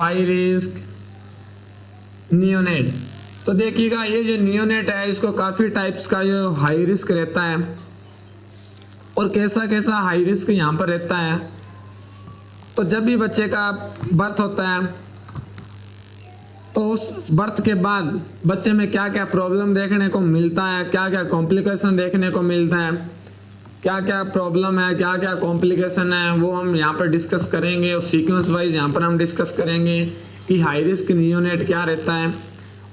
High risk neonate. तो देखिएगा ये जो नियोनेट है इसको काफ़ी टाइप्स का जो हाई रिस्क रहता है और कैसा कैसा हाई रिस्क यहाँ पर रहता है। तो जब भी बच्चे का बर्थ होता है तो उस बर्थ के बाद बच्चे में क्या क्या प्रॉब्लम देखने को मिलता है, क्या क्या कॉम्प्लिकेशन देखने को मिलता है, क्या क्या प्रॉब्लम है, क्या क्या कॉम्प्लिकेशन है, वो हम यहाँ पर डिस्कस करेंगे और सीक्वेंस वाइज यहाँ पर हम डिस्कस करेंगे कि हाई रिस्क नियोनेट क्या रहता है।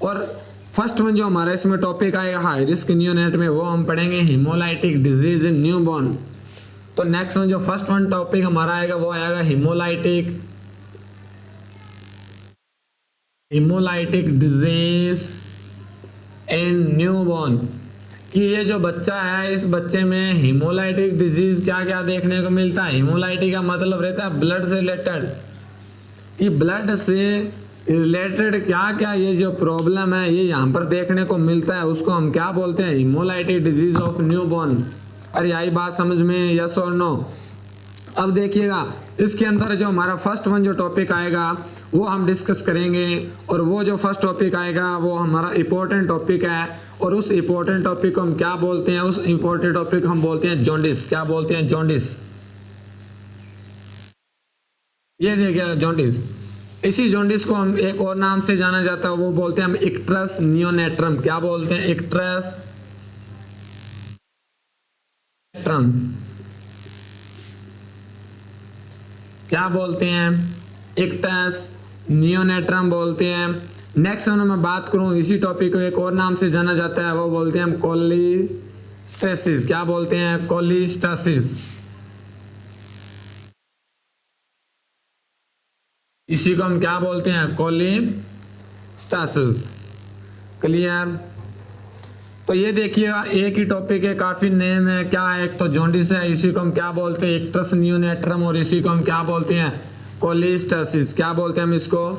और फर्स्ट वन जो हमारा इसमें टॉपिक आएगा हाई रिस्क नियोनेट में, वो हम पढ़ेंगे हिमोलाइटिक डिजीज इन न्यूबॉर्न। तो नेक्स्ट वन जो फर्स्ट वन टॉपिक हमारा आएगा वो आएगा हिमोलाइटिक डिजीज इन न्यूबॉर्न, कि ये जो बच्चा है इस बच्चे में हिमोलाइटिक डिजीज क्या क्या देखने को मिलता है। हिमोलाइटिक का मतलब रहता है ब्लड से रिलेटेड, कि ब्लड से रिलेटेड क्या क्या ये जो प्रॉब्लम है ये यहाँ पर देखने को मिलता है, उसको हम क्या बोलते हैं, हिमोलाइटिक डिजीज ऑफ न्यूबॉर्न। अरे आई बात समझ में, यस और नो। अब देखिएगा इसके अंदर जो हमारा फर्स्ट वन जो टॉपिक आएगा वो हम डिस्कस करेंगे, और वो जो फर्स्ट टॉपिक आएगा वो हमारा इम्पोर्टेंट टॉपिक है, और उस इम्पोर्टेंट टॉपिक को हम क्या बोलते हैं, उस इम्पोर्टेंट टॉपिक हम बोलते हैं जॉन्डिस। क्या बोलते हैं, जॉन्डिस। ये देखिएगा जॉन्डिस, इसी जॉन्डिस को हम एक और नाम से जाना जाता है, वो बोलते हैं हम इक्ट्रस नियोनेट्रम। क्या बोलते हैं, इक्ट्रस नियोनेट्रम। क्या बोलते हैं, इक्टस नियोनेट्रम बोलते हैं। नेक्स्ट मैं बात करूं इसी टॉपिक को एक और नाम से जाना जाता है, वो बोलते हैं हम कोलिस्टेसिस। क्या बोलते हैं, कोलिस्टेसिस। इसी को हम क्या बोलते हैं, कोलिस्टेसिस। क्लियर। तो ये देखिएगा एक ही टॉपिक है, काफी नेम है, क्या है, एक तो जॉन्डिस है, इसी को हम क्या बोलते हैं, इक्ट्रस नियोनेट्रम, और इसी को हम क्या बोलते हैं, कोलिस्टेसिस। क्या बोलते हैं हम इसको,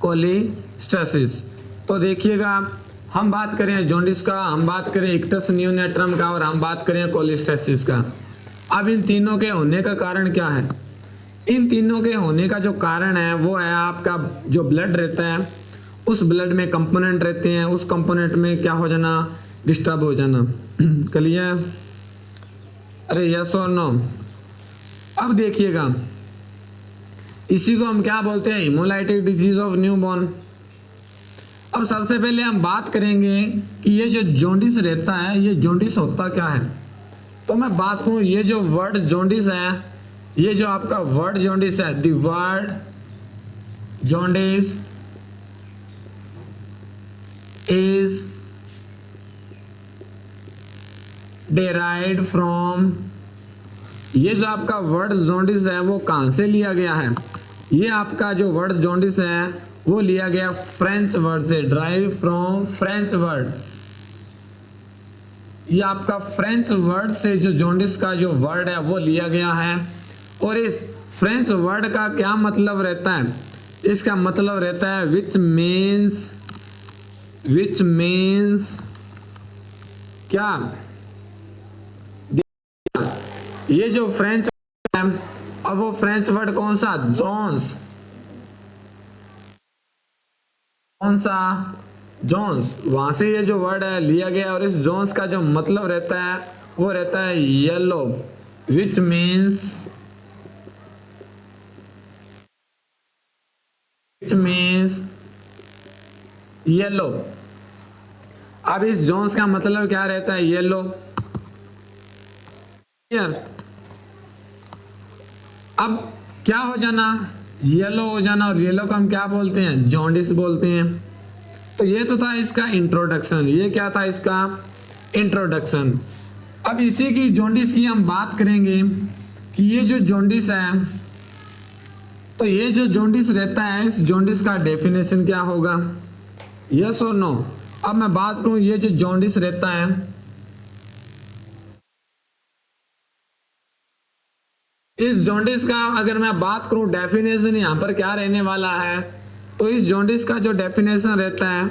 कोलिस्टेसिस। तो देखिएगा हम बात करें जॉन्डिस का, हम बात करें इक्ट्रस नियोनेट्रम का, और हम बात करें कोलिस्टेसिस का। अब इन तीनों के होने का कारण क्या है, इन तीनों के होने का जो कारण है वो है आपका जो ब्लड रहता है, उस ब्लड में कंपोनेंट रहते हैं, उस कंपोनेंट में क्या हो जाना, डिस्टर्ब हो जाना। क्लियर। अरे यस और नो। अब देखिएगा इसी को हम क्या बोलते हैं, हिमोलाइटिक डिजीज ऑफ न्यूबॉर्न। अब सबसे पहले हम बात करेंगे कि ये जो जॉन्डिस रहता है ये जॉन्डिस होता क्या है। तो मैं बात करूं ये जो वर्ड जॉन्डिस है, ये जो आपका वर्ड जॉन्डिस है, the word jaundice is derived from, ये जो आपका वर्ड जॉन्डिस है वो कहां से लिया गया है, ये आपका जो वर्ड जॉन्डिस है वो लिया गया फ्रेंच वर्ड से, ड्राइव फ्रॉम फ्रेंच वर्ड। ये आपका फ्रेंच वर्ड से जो जॉन्डिस का जो वर्ड है वो लिया गया है, और इस फ्रेंच वर्ड का क्या मतलब रहता है, इसका मतलब रहता है विच मीन्स क्या, ये जो फ्रेंच है, अब वो फ्रेंच वर्ड कौन सा, जोन्स, कौन सा, जोन्स, वहां से ये जो वर्ड है लिया गया, और इस जोन्स का जो मतलब रहता है वो रहता है येलो, विच मीन्स येलो। अब इस जोन्स का मतलब क्या रहता है, येलो। अब क्या हो जाना, येलो हो जाना, और येलो को हम क्या बोलते हैं, जॉन्डिस बोलते हैं। तो ये तो था इसका इंट्रोडक्शन, ये क्या था इसका इंट्रोडक्शन। अब इसी की जॉन्डिस की हम बात करेंगे कि ये जो जॉन्डिस है, तो ये जो जॉन्डिस रहता है इस जॉन्डिस का डेफिनेशन क्या होगा, यस और नो। अब मैं बात करूं ये जो जॉन्डिस रहता है, इस जॉन्डिस का अगर मैं बात करूं डेफिनेशन यहां पर क्या रहने वाला है, तो इस जॉन्डिस का जो डेफिनेशन रहता है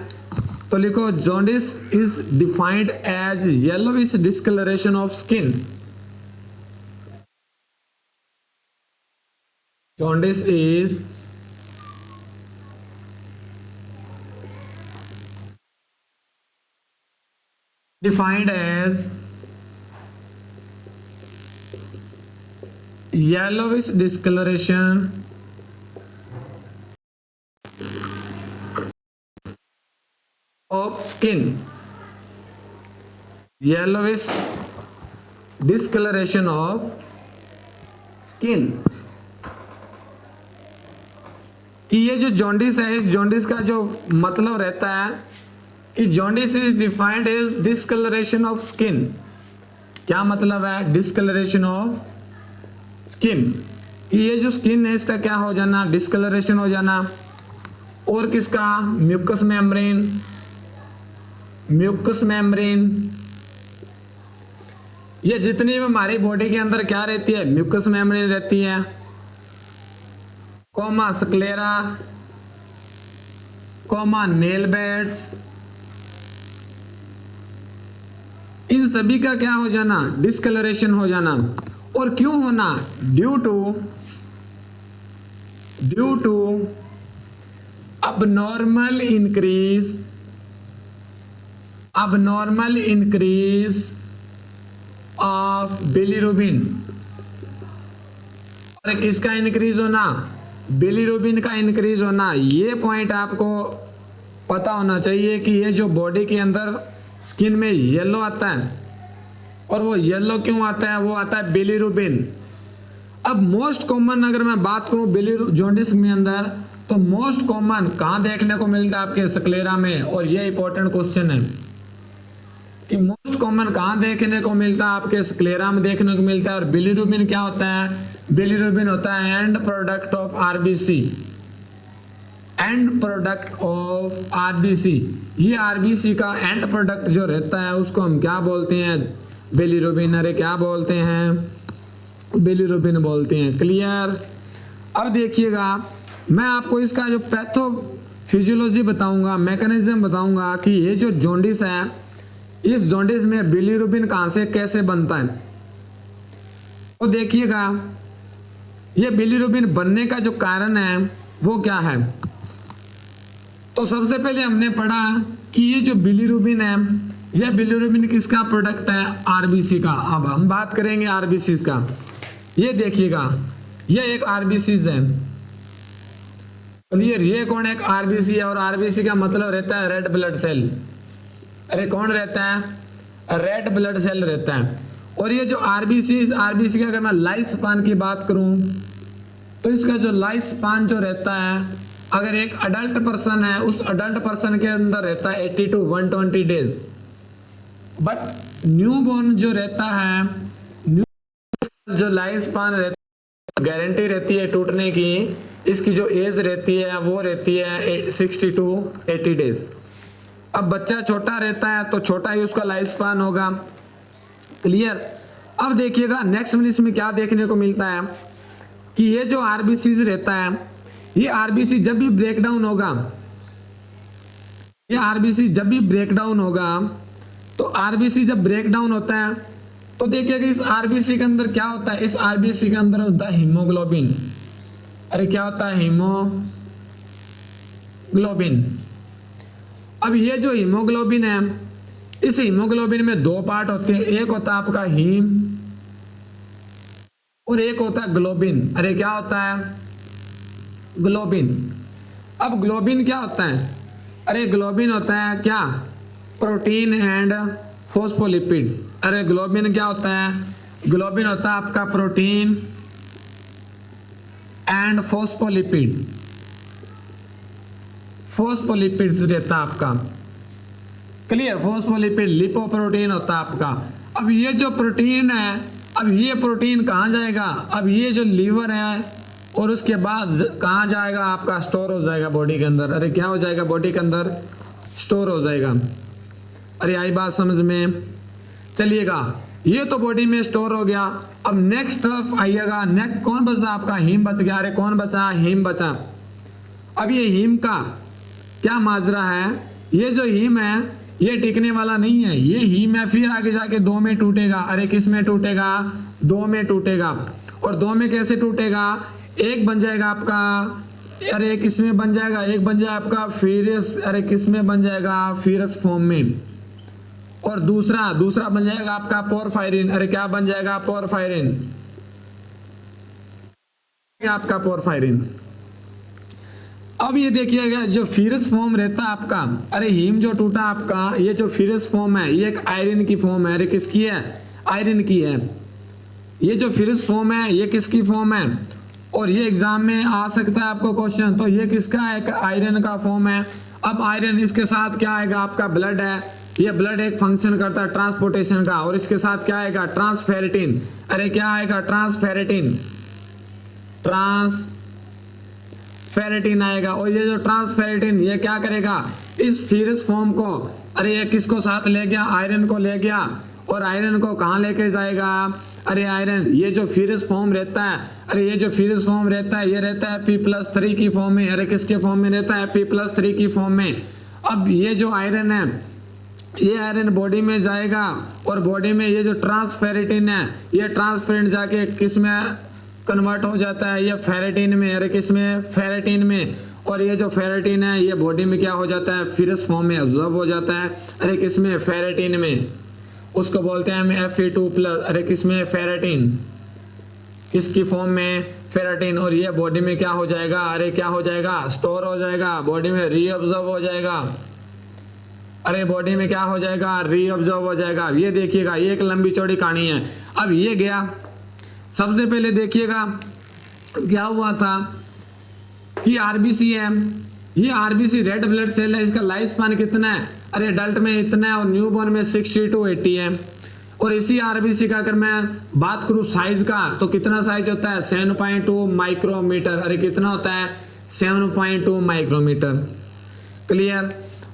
तो लिखो, jaundice is defined as yellowish discolouration of skin. Jaundice is defined as yellowish discoloration of skin, yellowish discoloration of skin। कि ये जो जॉन्डिस है, इस जॉन्डिस का जो मतलब रहता है कि jaundice is defined as discolouration of skin. क्या मतलब है डिस्कलरेशन ऑफ स्किन? कि ये जो स्किन है इसका क्या हो जाना, डिस्कलरेशन हो जाना। और किसका, म्यूकस मेम्ब्रेन, म्यूकस मेम्ब्रेन। ये जितनी भी हमारी बॉडी के अंदर क्या रहती है, म्यूकस मेम्ब्रेन रहती है, comma sclera, comma nail beds, इन सभी का क्या हो जाना, डिस्कलरेशन हो जाना। और क्यों होना, due to abnormal increase of bilirubin। और किसका इंक्रीज होना, बिलीरुबिन का इंक्रीज होना। ये पॉइंट आपको पता होना चाहिए कि ये जो बॉडी के अंदर स्किन में येलो आता है, और वो येलो क्यों आता है, वो आता है बिलीरुबिन। अब मोस्ट कॉमन अगर मैं बात करूं जॉन्डिस में अंदर, तो मोस्ट कॉमन कहां देखने को मिलता है, आपके स्क्लेरा में। और ये इंपॉर्टेंट क्वेश्चन है कि मोस्ट कॉमन कहां देखने को मिलता है, आपके स्क्लेरा में देखने को मिलता है। और बिलीरुबिन क्या होता है, बिलीरुबिन होता है and product of RBC, and product of RBC. ये आरबीसी का एंड प्रोडक्ट जो रहता है उसको हम क्या बोलते हैं, बिलीरुबिन। अरे क्या बोलते हैं, बिलीरुबिन बोलते हैं। क्लियर। अब देखिएगा मैं आपको इसका जो पैथोफिजियोलॉजी बताऊंगा, मैकेनिज्म बताऊंगा कि ये जो जॉन्डिस है, इस जॉन्डिस में बिलीरुबिन कहां से कैसे बनता है। तो देखिएगा ये बिलीरुबिन बनने का जो कारण है वो क्या है। तो सबसे पहले हमने पढ़ा कि ये जो बिलीरुबिन है, यह बिलीरुबिन किसका प्रोडक्ट है, आरबीसी का। अब हम बात करेंगे आरबीसी का। ये देखिएगा ये एक आरबीसीज है। क्लियर। ये कौन, एक आरबीसी है। और आरबीसी का मतलब रहता है रेड ब्लड सेल। अरे कौन रहता है, रेड ब्लड सेल रहता है। और ये जो आरबीसी का अगर मैं लाइफ स्पान की बात करूं, तो इसका जो लाइफ स्पान जो रहता है, अगर एक अडल्ट पर्सन है, उस अडल्ट पर्सन के अंदर रहता है 80 to 120 डेज। बट न्यूबॉर्न जो रहता है, जो लाइफ स्पान रहता है, गारंटी रहती है टूटने की, इसकी जो एज रहती है वो रहती है 60 to 80 डेज। अब बच्चा छोटा रहता है तो छोटा ही उसका लाइफ स्पान होगा। क्लियर। अब देखिएगा नेक्स्ट में इसमें क्या देखने को मिलता है कि ये जो आरबीसी रहता है, ये आरबीसी जब भी ब्रेकडाउन होगा, ये आरबीसी जब भी ब्रेकडाउन होगा, तो आरबीसी जब ब्रेकडाउन होता है तो देखिएगा इस आरबीसी के अंदर क्या होता है, इस आरबीसी के अंदर होता है हीमोग्लोबिन। अरे क्या होता है, हीमोग्लोबिन। अब ये जो हीमोग्लोबिन है, इस हीमोग्लोबिन में दो पार्ट होते हैं, एक होता है आपका हीम और एक होता है ग्लोबिन। अरे क्या होता है, ग्लोबिन। अब ग्लोबिन क्या होता है, अरे ग्लोबिन होता है क्या, प्रोटीन एंड फॉस्फोलिपिड। अरे ग्लोबिन क्या होता है, ग्लोबिन होता है आपका प्रोटीन एंड फॉस्फोलिपिड। फॉस्फोलिपिड्स रहता है आपका। क्लियर। फॉस्फोलिपिड लिपोप्रोटीन होता है आपका। अब ये जो प्रोटीन है, अब ये प्रोटीन कहाँ जाएगा, अब ये जो लीवर है और उसके बाद कहाँ जाएगा, आपका स्टोर हो जाएगा बॉडी के अंदर। अरे क्या हो जाएगा, बॉडी के अंदर स्टोर हो जाएगा। अरे आई बात समझ में। चलिएगा ये तो बॉडी में स्टोर हो गया। अब नेक्स्ट तरफ आइएगा, नेक्स्ट कौन बचा, आपका हीम बच गया। अरे कौन बचा, हीम बचा। अब ये हीम का क्या माजरा है, ये जो हीम है ये टिकने वाला नहीं है, ये हीम है फिर आगे जाके दो में टूटेगा। अरे किस में टूटेगा, दो में टूटेगा। और दो में कैसे टूटेगा, एक बन जाएगा आपका, अरे किस में बन जाएगा, एक बन जाएगा आपका फीरस। अरे किस में बन जाएगा, फीरस फॉर्म में। और दूसरा बन जाएगा आपका पोरफायरिन। अरे क्या बन जाएगा? पोरफायरिन, आपका पोरफायरिन। अब ये देखिएगा जो फिरस फॉर्म रहता है आपका, अरे हीम जो टूटा आपका, ये जो फिरस फॉर्म है ये एक आयरन की फॉर्म है। अरे किसकी है? आयरन की है। ये जो फिरस फॉर्म है ये किसकी फॉर्म है? और ये एग्जाम में आ सकता है आपको क्वेश्चन। तो ये किसका है? एक आयरन का फॉर्म है। अब आयरन, इसके साथ क्या आएगा? आपका ब्लड है। ये ब्लड एक फंक्शन करता है ट्रांसपोर्टेशन का, और इसके साथ क्या आएगा? ट्रांसफेरेटिन। अरे क्या आएगा? ट्रांसफेरेटिन आएगा। और ये जो ट्रांसफेरेटिन ये क्या करेगा? इस फिरस फॉर्म को, अरे ये किसको साथ ले गया? आयरन को ले गया। और आयरन को कहाँ लेके जाएगा? अरे आयरन, ये जो फिरस फॉर्म रहता है, अरे ये जो फिरस फॉर्म रहता है ये रहता है Fe+3 की फॉर्म में। अरे किसके फॉर्म में रहता है? Fe+3 की फॉर्म में। अब ये जो आयरन है ये आयरन बॉडी में जाएगा, और बॉडी में ये जो ट्रांसफेरेटिन है ये ट्रांसफेरेंट जाके किस में कन्वर्ट हो जाता है? ये फेरेटिन में। अरे किस में? फेरेटिन में। और ये जो फेरेटिन है ये बॉडी में क्या हो जाता है? फिरस फॉर्म में ऑब्जर्व हो जाता है। अरे किस में? फेरेटिन में। उसको बोलते हैं हम Fe2+। अरे किस में? फेरेटिन। किसकी फॉर्म में? फेरेटिन। और ये बॉडी में क्या हो जाएगा? अरे क्या हो जाएगा? स्टोर हो जाएगा, बॉडी में रीअब्जॉर्ब हो जाएगा। अरे बॉडी में क्या हो जाएगा? रीअब्जॉर्ब हो जाएगा। ये देखिएगा ये एक लंबी चौड़ी कहानी है। अब ये गया, सबसे पहले देखिएगा क्या हुआ था कि आरबीसी है, ये आरबीसी रेड ब्लड सेल है, इसका लाइफ स्पैन कितना है? अरे अडल्ट में इतना है और न्यूबॉर्न में 60 to 80 है। और इसी आरबीसी का अगर मैं बात करूं साइज का, तो कितना साइज होता है? 7.2 माइक्रोमीटर। अरे कितना होता है? 7.2 माइक्रोमीटर। क्लियर?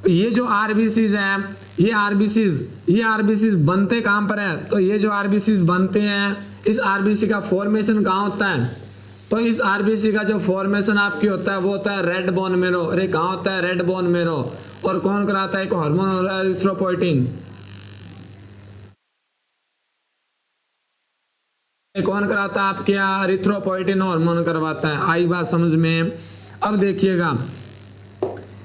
ये जो आरबीसीज है, ये आरबीसीज बनते कहां पर है? तो ये जो आरबीसीज बनते हैं, इस आरबीसी का फॉर्मेशन कहाँ होता है? तो इस आरबीसी का जो फॉर्मेशन आपकी होता है वो होता है रेड बोन मेरो। अरे कहाँ होता है? Red bone marrow. और कौन कराता है? एक हार्मोन हो रहा है एरिथ्रोपोइटिन। कौन कराता है? आपके यहाँ एरिथ्रोपोइटिन हार्मोन करवाता है। आई बात समझ में? अब देखिएगा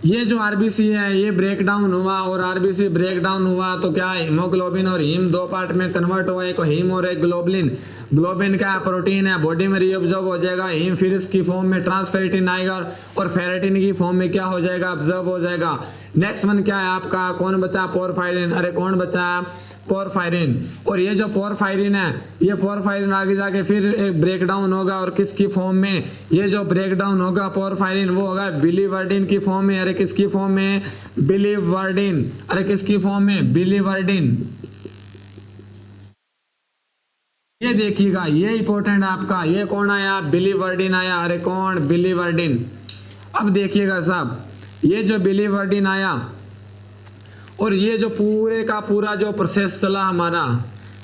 ये जो आरबीसी है ये ब्रेक डाउन हुआ, और आरबीसी ब्रेक डाउन हुआ तो क्या है? हीमोग्लोबिन और हीम दो पार्ट में कन्वर्ट हुआ, एक हीम और एक ग्लोबुलिन। ग्लोबिन क्या प्रोटीन है, बॉडी में रीअब्जॉर्ब हो जाएगा। हीम फिर इसकी फॉर्म में ट्रांसफेरेटिन आएगा, और फेरेटिन की फॉर्म में क्या हो जाएगा? ऑब्जर्व हो जाएगा। नेक्स्ट वन क्या है आपका? कौन बचा? पोरफायरिन। अरे कौन बचा? पोरफायरिन। और ये जो पोरफायरिन है ये पोरफायरिन आगे जाके फिर एक ब्रेक डाउन होगा, और किसकी फॉर्म में? ये जो ब्रेक डाउन होगा पोरफायरिन वो होगा बिलीवर्डिन की फॉर्म में। अरे किसकी फॉर्म में? बिलीवर्डिन। अरे किसकी फॉर्म में? बिलीवर्डिन। ये देखिएगा ये इंपॉर्टेंट है आपका। ये कौन आया? बिलीवर्डिन आया। अरे कौन? बिलीवर्डिन। अब देखिएगा साहब ये जो बिलीवर्डिन आया, और ये जो पूरे का पूरा जो प्रोसेस चला हमारा,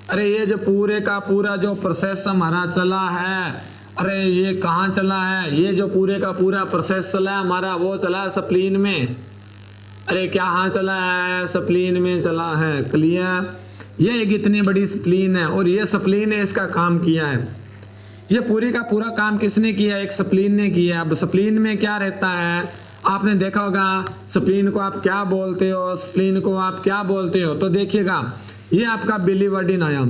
अरे ये जो पूरे का पूरा जो प्रोसेस हमारा चला है, अरे ये कहाँ चला है? ये जो पूरे का पूरा प्रोसेस चला है हमारा वो चला है स्प्लीन में। अरे कहाँ चला है? स्प्लीन में चला है। क्लियर? ये एक इतनी बड़ी स्प्लीन है, और ये स्प्लीन ने इसका काम किया है। ये पूरी का पूरा काम किसने किया? एक स्प्लीन ने किया। अब स्प्लीन में क्या रहता है? आपने देखा होगा स्प्लीन को आप क्या बोलते हो, स्प्लीन को आप क्या बोलते हो? तो देखिएगा ये आपका बिलीवर्डिन आया।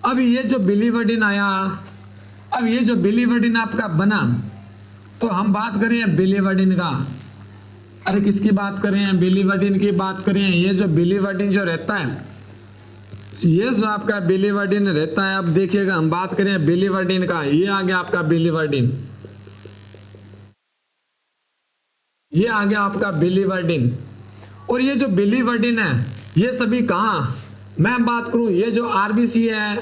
अब ये जो बिलीवर्डिन आया, अब ये जो बिलीवर्डिन आपका बना, तो हम बात करें बिलीवर्डिन का। अरे किसकी बात कर रहे हैं? बिलीवर्डिन की बात करें। ये जो बिलीवर्डिन जो रहता है, ये जो आपका बिलीवर्डिन रहता है, अब देखिएगा हम बात करें बिलीवर्डिन का। ये आ गया आपका बिलीवर्डिन, ये आ गया आपका बिलीवर्डिन। और ये जो बिलीवर्डिन है ये सभी कहाँ? मैं बात करूं ये जो आरबीसी है,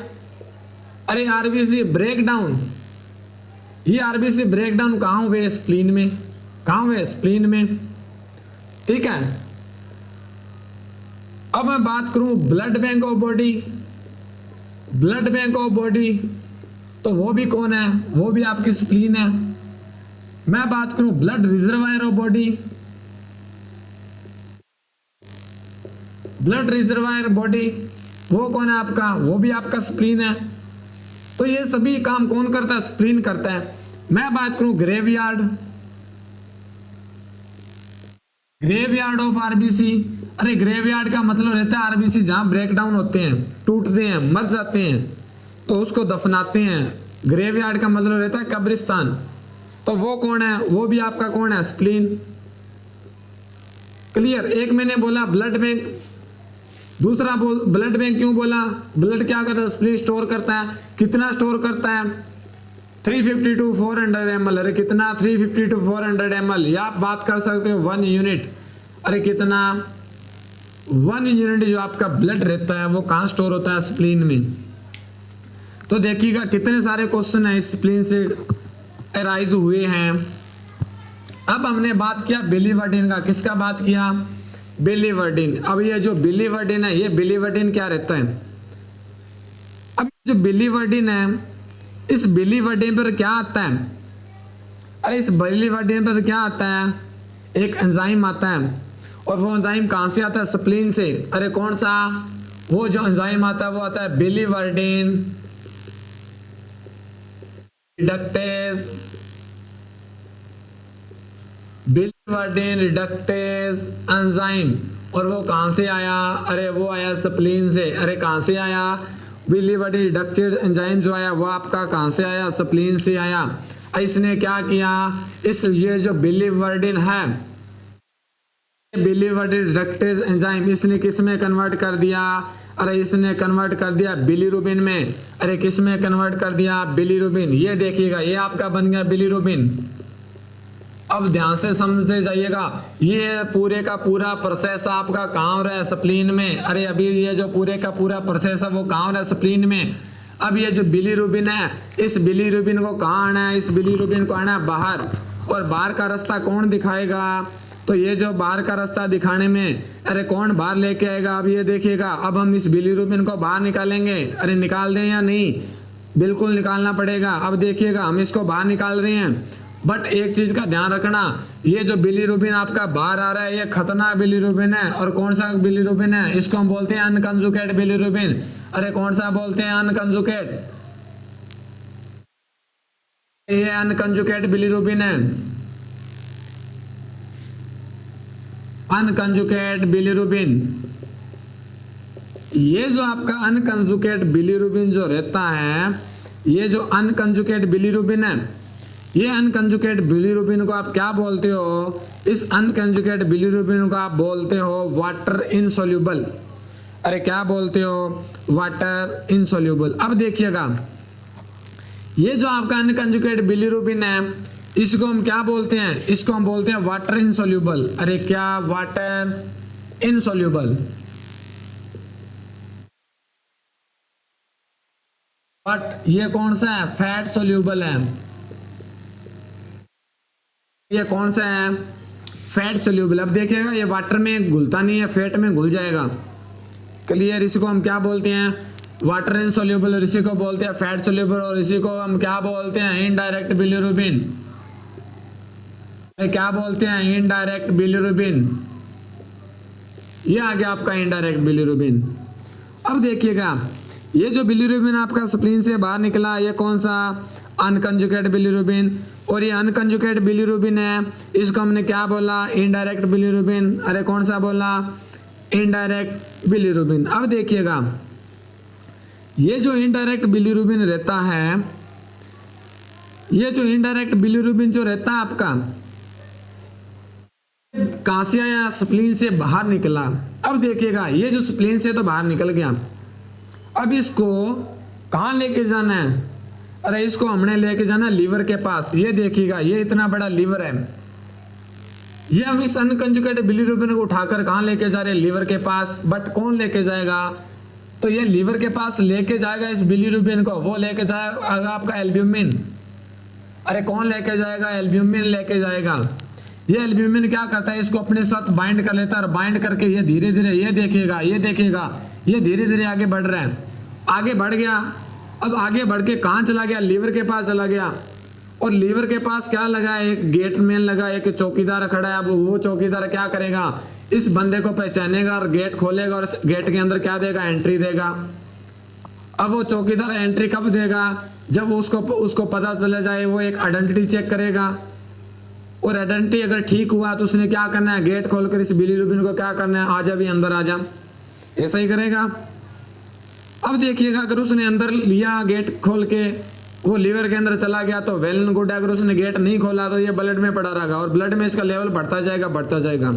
अरे आरबीसी ब्रेकडाउन, ये आरबीसी ब्रेकडाउन कहाँ हुए? स्प्लीन में। कहाँ हुए? स्प्लीन में। ठीक है। अब मैं बात करूं blood bank of body, blood bank of body तो वो भी कौन है? वो भी आपकी स्प्लीन है। मैं बात करूं blood reservoir of body, blood reservoir body वो कौन है आपका? वो भी आपका स्प्लीन है। तो ये सभी काम कौन करता है? स्प्लीन करता है। मैं बात करूं ग्रेवयार्ड, ग्रेवयार्ड ऑफ आरबीसी, अरे ग्रेवयार्ड का मतलब रहता है आरबीसी जहां ब्रेक डाउन होते हैं, टूटते हैं, मर जाते हैं तो उसको दफनाते हैं। ग्रेवयार्ड का मतलब रहता है कब्रिस्तान। तो वो कौन है? वो भी आपका कौन है? स्प्लीन। क्लियर। एक मैंने बोला ब्लड बैंक, दूसरा ब्लड बैंक क्यों बोला? ब्लड क्या करता है? स्प्लीन स्टोर करता है। कितना स्टोर करता है? 350 to 400 ml। अरे कितना? 350 to 400 ml। या आप बात कर सकते हो 1 यूनिट। अरे कितना? 1 यूनिट जो आपका ब्लड रहता है वो कहाँ स्टोर होता है? स्प्लीन में। तो देखिएगा कितने सारे क्वेश्चन है स्प्लीन से अराइज हुए हैं। अब हमने बात किया बिलीवर्डिन का। किसका बात किया? बिलीवर्डिन। अब ये जो बिलीवर्डिन है, ये बिलीवर्डिन क्या रहता है? अब जो बिलीवर्डिन है, इस बिलीवर्डिन पर क्या आता है? अरे इस बिलीवर्डिन पर क्या आता है? एक एंजाइम आता है। और वो एंजाइम कहाँ से आता है? स्प्लीन से। अरे कौन सा? वो जो एंजाइम आता है वो आता है biliverdin reductase, biliverdin reductase enzyme. और वो कहाँ से आया? अरे वो आया स्प्लीन से। अरे कहाँ से आया? बिलीवर्डिन रिडक्टेज एंजाइम जो आया वो आपका कहाँ से आया? स्प्लीन से आया। इसने क्या किया? ये जो बिलीवर्डिन है, बिलीवर्डिन रिडक्टेज एंजाइम, इसने किस में कन्वर्ट कर दिया? अरे इसने कन्वर्ट कर दिया बिलीरुबिन में। अरे किस में कन्वर्ट कर दिया? बिलीरुबिन। ये देखिएगा, ये आपका बन गया बिलीरुबिन। अब ध्यान से समझते जाइएगा, ये पूरे का पूरा प्रोसेस आपका कहाँ हो रहा है? स्प्लीन में। अरे अभी ये जो पूरे का पूरा प्रोसेस है वो कहाँ हो रहा है? स्प्लीन में। अब ये जो बिलीरुबिन है, इस बिलीरुबिन को कहाँ आना है? इस बिलीरुबिन को आना है बाहर। और बाहर का रास्ता कौन दिखाएगा? तो ये जो बाहर का रास्ता दिखाने में, अरे कौन बाहर लेके आएगा? अब ये देखिएगा, अब हम इस बिलीरुबिन को बाहर निकालेंगे। अरे निकाल दें या नहीं? बिल्कुल निकालना पड़ेगा। अब देखिएगा हम इसको बाहर निकाल रहे हैं, बट एक चीज का ध्यान रखना, ये जो बिलीरुबिन आपका बाहर आ रहा है ये खतरनाक बिलीरुबिन है। और कौन सा बिलीरुबिन है? इसको हम बोलते हैं अनकंजुगेट बिलीरुबिन। अरे कौन सा बोलते हैं? अनकंजुगेट। ये अनकंजुगेट बिलीरुबिन है, अनकंजुगेट बिलीरुबिन। ये जो आपका अनकंजुगेट बिलीरुबिन जो रहता है, ये जो अनकंजुगेट बिलीरुबिन है, ये अनकंजुगेट बिलीरुबिन को आप क्या बोलते हो? इस अनकंजुगेट बिलीरुबिन को आप बोलते हो वाटर इनसोल्यूबल। अरे क्या बोलते हो? Water insoluble. अब देखिएगा, ये जो आपका अनकंजुगेट बिलीरुबिन है, इसको हम क्या बोलते हैं? इसको हम बोलते हैं वाटर इनसोल्यूबल। अरे क्या? Water insoluble. बट ये कौन सा है? फैट सोल्यूबल है। ये कौन सा है? Fat soluble. अब देखिएगा ये वाटर में घुलता नहीं है, फैट में घुल जाएगा। क्लियर। इसको हम क्या बोलते हैं? Water insoluble. और इसी को बोलते हैं फैट सोल्यूबल। और इसी को हम क्या बोलते हैं? Indirect bilirubin. क्या बोलते हैं? Indirect bilirubin. ये आ गया आपका इनडायरेक्ट बिलीरुबिन। अब देखिएगा, ये जो बिलीरुबिन आपका स्प्लीन से बाहर निकला, ये कौन सा? अनकंजुगेट बिलीरुबिन। और ये अनकंजुगेट बिलीरुबिन है, इसको हमने क्या बोला? Indirect bilirubin. अरे कौन सा बोला? Indirect bilirubin. अब देखिएगा, ये जो इनडायरेक्ट बिलीरुबिन रहता है, ये जो इनडायरेक्ट बिलीरुबिन जो रहता है आपका, कहां से आया? स्प्लीन से बाहर निकला। अब देखिएगा, ये जो स्प्लीन से तो बाहर निकल गया, अब इसको कहां लेके जाना है? अरे इसको हमने लेके जाना लीवर के पास। ये देखिएगा, ये इतना बड़ा लीवर है, ये हम इस अनकंजुगेट बिलीरुबिन को उठाकर कहां लेके जा रहे हैं? लीवर के पास। बट कौन लेके जाएगा? तो ये लीवर के पास लेके जाएगा इस बिलीरुबिन को, वो लेके जाएगा आपका एल्ब्यूमिन। अरे कौन लेके जाएगा? एल्ब्यूमिन लेके जाएगा। ये एल्ब्यूमिन क्या करता है? इसको अपने साथ बाइंड कर लेता है। और बाइंड करके ये धीरे धीरे, ये देखिएगा, ये देखिएगा, ये धीरे धीरे आगे बढ़ रहा है। आगे बढ़ गया। अब आगे बढ़ के कहाँ चला गया? लीवर के पास चला गया। और लीवर के पास क्या लगा? एक गेटमैन लगा, एक चौकीदार खड़ा है। अब वो चौकीदार क्या करेगा? इस बंदे को पहचानेगा और गेट खोलेगा और गेट के अंदर क्या देगा? एंट्री देगा। अब वो चौकीदार एंट्री कब देगा? जब उसको पता चला जाए, वो एक आइडेंटिटी चेक करेगा। और आइडेंटिटी अगर ठीक हुआ तो उसने क्या करना है, गेट खोलकर इस बिलीरुबिन को क्या करना है, आजा भी अंदर आजा, ऐसा ही करेगा। अब देखिएगा अगर उसने अंदर लिया गेट खोल के, वो लीवर के अंदर चला गया तो वेल एंड गुड। अगर उसने गेट नहीं खोला तो ये ब्लड में पड़ा रहेगा और ब्लड में इसका लेवल बढ़ता जाएगा,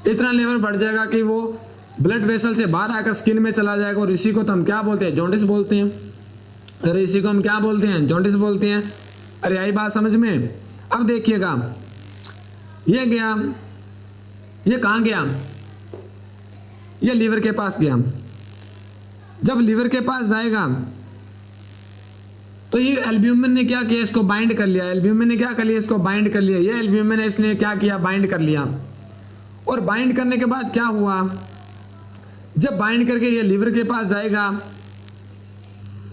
इतना लेवल बढ़ जाएगा कि वो ब्लड वेसल से बाहर आकर स्किन में चला जाएगा और इसी को तो हम क्या बोलते हैं, जॉन्डिस बोलते हैं। अरे इसी को हम क्या बोलते हैं, जॉन्डिस बोलते हैं। अरे आई बात समझ में। अब देखिएगा ये गया, ये कहाँ गया, ये लीवर के पास गया। जब लीवर के पास जाएगा तो ये एल्ब्यूमिन ने क्या किया, इसको बाइंड कर लिया। एल्ब्यूमिन ने क्या कर लिया, इसको बाइंड कर लिया। ये एल्ब्यूमिन ने इसने क्या किया, बाइंड कर लिया। और बाइंड करने के बाद क्या हुआ, जब बाइंड करके ये लीवर के पास जाएगा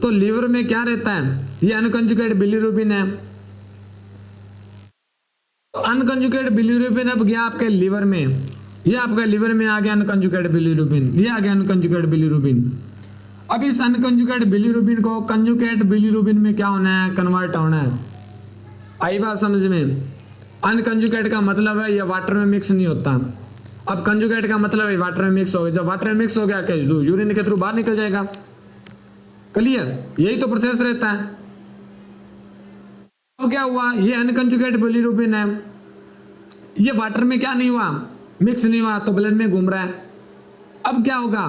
तो लीवर में क्या रहता है, ये अनकंजुगेट बिलीरुबिन है। तो अनकंजुगेट बिलीरुबिन अब गया आपके लीवर में, ये आपका लीवर में आ गया अनकंजुगेट बिलीरुबिन, ये आ गया अनकंजुगेट बिलीरुबिन। अब इस अनकंजुगेट बिलीरुबिन को कंजुगेट बिलीरुबिन में क्या होना है, कन्वर्ट होना है। आई बात समझ में। अनकंजुगेट का मतलब है ये वाटर में मिक्स नहीं होता। अब कंजुगेट का मतलब है वाटर में मिक्स हो गया। जब वाटर में मिक्स हो गया क्या, यूरिन के थ्रू बाहर निकल जाएगा। क्लियर, यही तो प्रोसेस रहता है। अब क्या हुआ, ये अनकंजुगेट बिलीरुबिन है, ये वाटर में क्या नहीं हुआ, मिक्स नहीं हुआ, तो ब्लड में घूम रहा है। अब क्या होगा,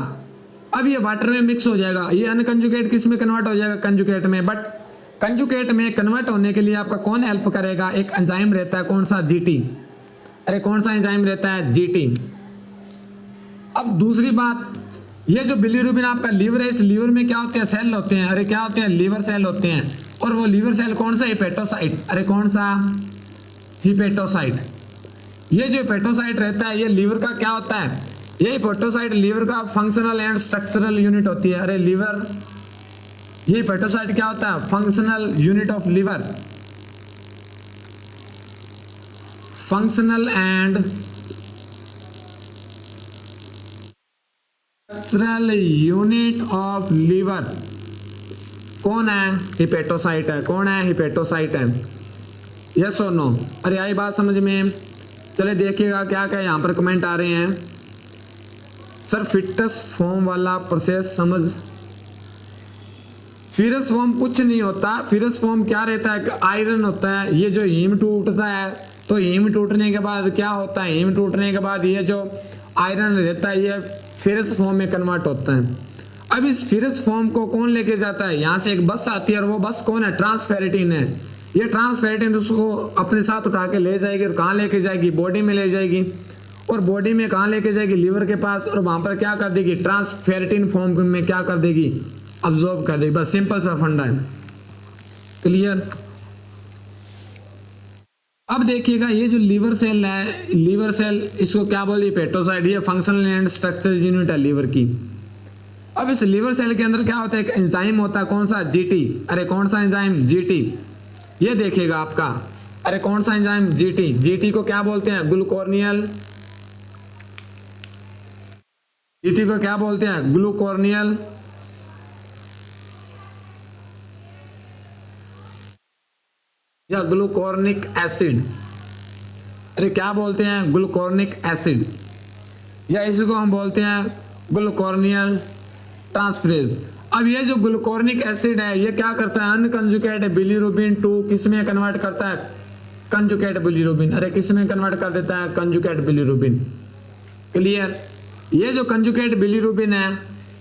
अब ये वाटर में मिक्स हो जाएगा, ये अनकंजुगेट किस में कन्वर्ट हो जाएगा, कंजुगेट में। बट कंजुगेट में कन्वर्ट होने के लिए आपका कौन हेल्प करेगा, एक एंजाइम रहता है, कौन सा, जीटी। अरे कौन सा एंजाइम रहता है, जीटी। अब दूसरी बात, ये जो बिलीरुबिन आपका लीवर है, इस लीवर में क्या होते हैं, सेल होते हैं। अरे क्या होते हैं, लीवर सेल होते हैं। और वो लीवर सेल कौन सा, हिपेटोसाइट। अरे कौन सा, हिपेटोसाइट। ये जो हिपेटोसाइट रहता है ये लीवर का क्या होता है, ये हिपेटोसाइट लीवर का फंक्शनल एंड स्ट्रक्चरल यूनिट होती है। अरे लीवर, ये हिपेटोसाइट क्या होता है, functional unit of liver, functional and structural unit of liver कौन है, हिपेटोसाइट है। कौन है, हिपेटोसाइट है। यस और नो। अरे आई बात समझ में। चले देखिएगा क्या क्या यहाँ पर कमेंट आ रहे हैं। सर फिटस फॉर्म वाला प्रोसेस समझ, फिरस फॉर्म कुछ नहीं होता। फिरस फॉर्म क्या रहता है, आयरन होता है। ये जो हीम टूटता है तो हीम टूटने के बाद क्या होता है, हीम टूटने के बाद ये जो आयरन रहता है ये फिरस फॉर्म में कन्वर्ट होता है। अब इस फिरस फॉर्म को कौन लेके जाता है, यहाँ से एक बस आती है और वो बस कौन है, ट्रांसफेरेटिन है। ये ट्रांसफेरेटिन उसको अपने साथ उठा के ले जाएगी और कहाँ लेके जाएगी, बॉडी में ले जाएगी। और बॉडी में कहाँ लेके जाएगी, लीवर के पास। और वहां पर क्या कर देगी, ट्रांसफेरेटिन फॉर्म में क्या कर देगी, अब्सॉर्ब कर देगी। बस सिंपल सा फंडा है। क्लियर। अब देखिएगा ये जो लीवर सेल है, लीवर सेल इसको क्या बोलते हैं, हिपेटोसाइट। ये फंक्शनल एंड स्ट्रक्चरल यूनिट है लीवर की। अब इस लीवर सेल के अंदर क्या होता है, एक एंजाइम होता है, कौन सा, जीटी। अरे कौन सा एंजाइम, जीटी। ये देखिएगा आपका, अरे कौन सा एंजाइम, जीटी। जीटी को क्या बोलते हैं, ग्लूकोर्नियल। जीटी को क्या बोलते हैं, ग्लूकोर्नियल या ग्लूकोर्निक एसिड। अरे क्या बोलते हैं, ग्लूकोर्निक एसिड, या इसको हम बोलते हैं ग्लूकोर्नियल ट्रांसफरेज। अब ये जो ग्लूकोर्निक एसिड है ये क्या करता है, अनकंजुगेट बिलीरुबिन टू किस में कन्वर्ट करता है, कंजुगेट बिलीरुबिन। अरे किस में कन्वर्ट कर देता है, कंजुगेट बिलीरुबिन। क्लियर। ये जो कंजुगेट बिलीरुबिन है,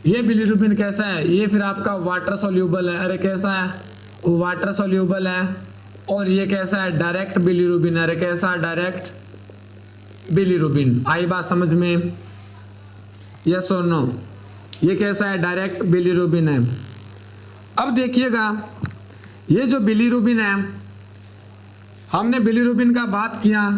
ये बिलीरुबिन कैसा है, ये फिर आपका वाटर सोल्यूबल है। अरे कैसा है, वाटर सोल्यूबल है। और ये कैसा है, डायरेक्ट बिलीरुबिन। अरे कैसा, डायरेक्ट बिलीरुबिन। आई बात समझ में, यस और नो। ये कैसा है, डायरेक्ट बिलीरुबिन है। अब देखिएगा ये जो बिलीरुबिन है, हमने बिलीरुबिन का बात किया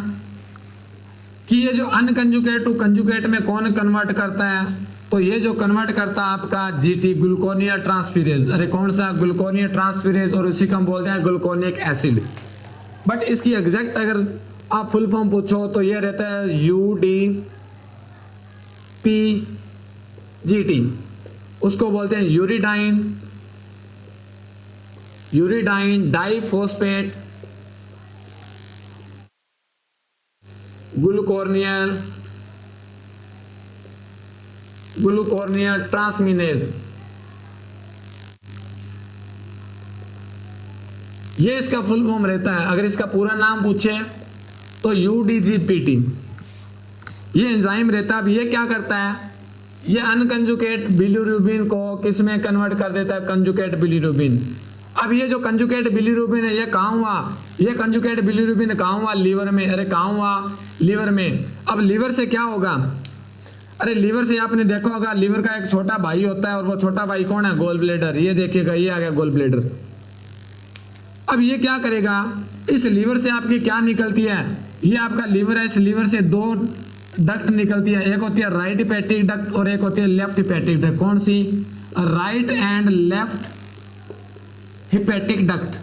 कि ये जो अनकंजुगेट टू कंजुगेट में कौन कन्वर्ट करता है, तो ये जो कन्वर्ट करता है आपका जीटी, ग्लूकोनियल ट्रांसफेरेज। अरे कौन सा, ग्लूकोनियल ट्रांसफेरेज। और उसी को हम बोलते हैं ग्लूकोनिक एसिड। बट इसकी एग्जैक्ट अगर आप फुल फॉर्म पूछो तो ये रहता है UDPGT। उसको बोलते हैं यूरिडाइन डाइफॉस्फेट ग्लूकोर्नियल ट्रांसमिनेज, ये इसका फुल फॉर्म रहता है। अगर इसका पूरा नाम पूछे तो UDGPT ये एंजाइम रहता है। अब ये क्या करता है, ये अनकंजुकेट बिलीरुबिन को किस में कन्वर्ट कर देता है, कंजुकेट बिलीरुबिन। अब ये जो कंजुकेट बिलीरुबिन है ये कहाँ हुआ, ये कंजुकेट बिलीरुबिन कहाँ हुआ, लीवर में। अरे कहाँ हुआ, लीवर में। अब लीवर से क्या होगा, अरे लीवर से आपने देखा होगा लीवर का एक छोटा भाई होता है, और वो छोटा भाई कौन है, गोल ब्लेडर। ये देखिएगा ये आ गया गोल ब्लेडर। अब ये क्या करेगा, इस लीवर से आपकी क्या निकलती है, ये आपका लीवर है, इस लीवर से दो डक्ट निकलती है, एक होती है राइट हेपेटिक डक्ट और एक होती है लेफ्ट हेपेटिक डक्ट। कौन सी, right and left hepatic duct.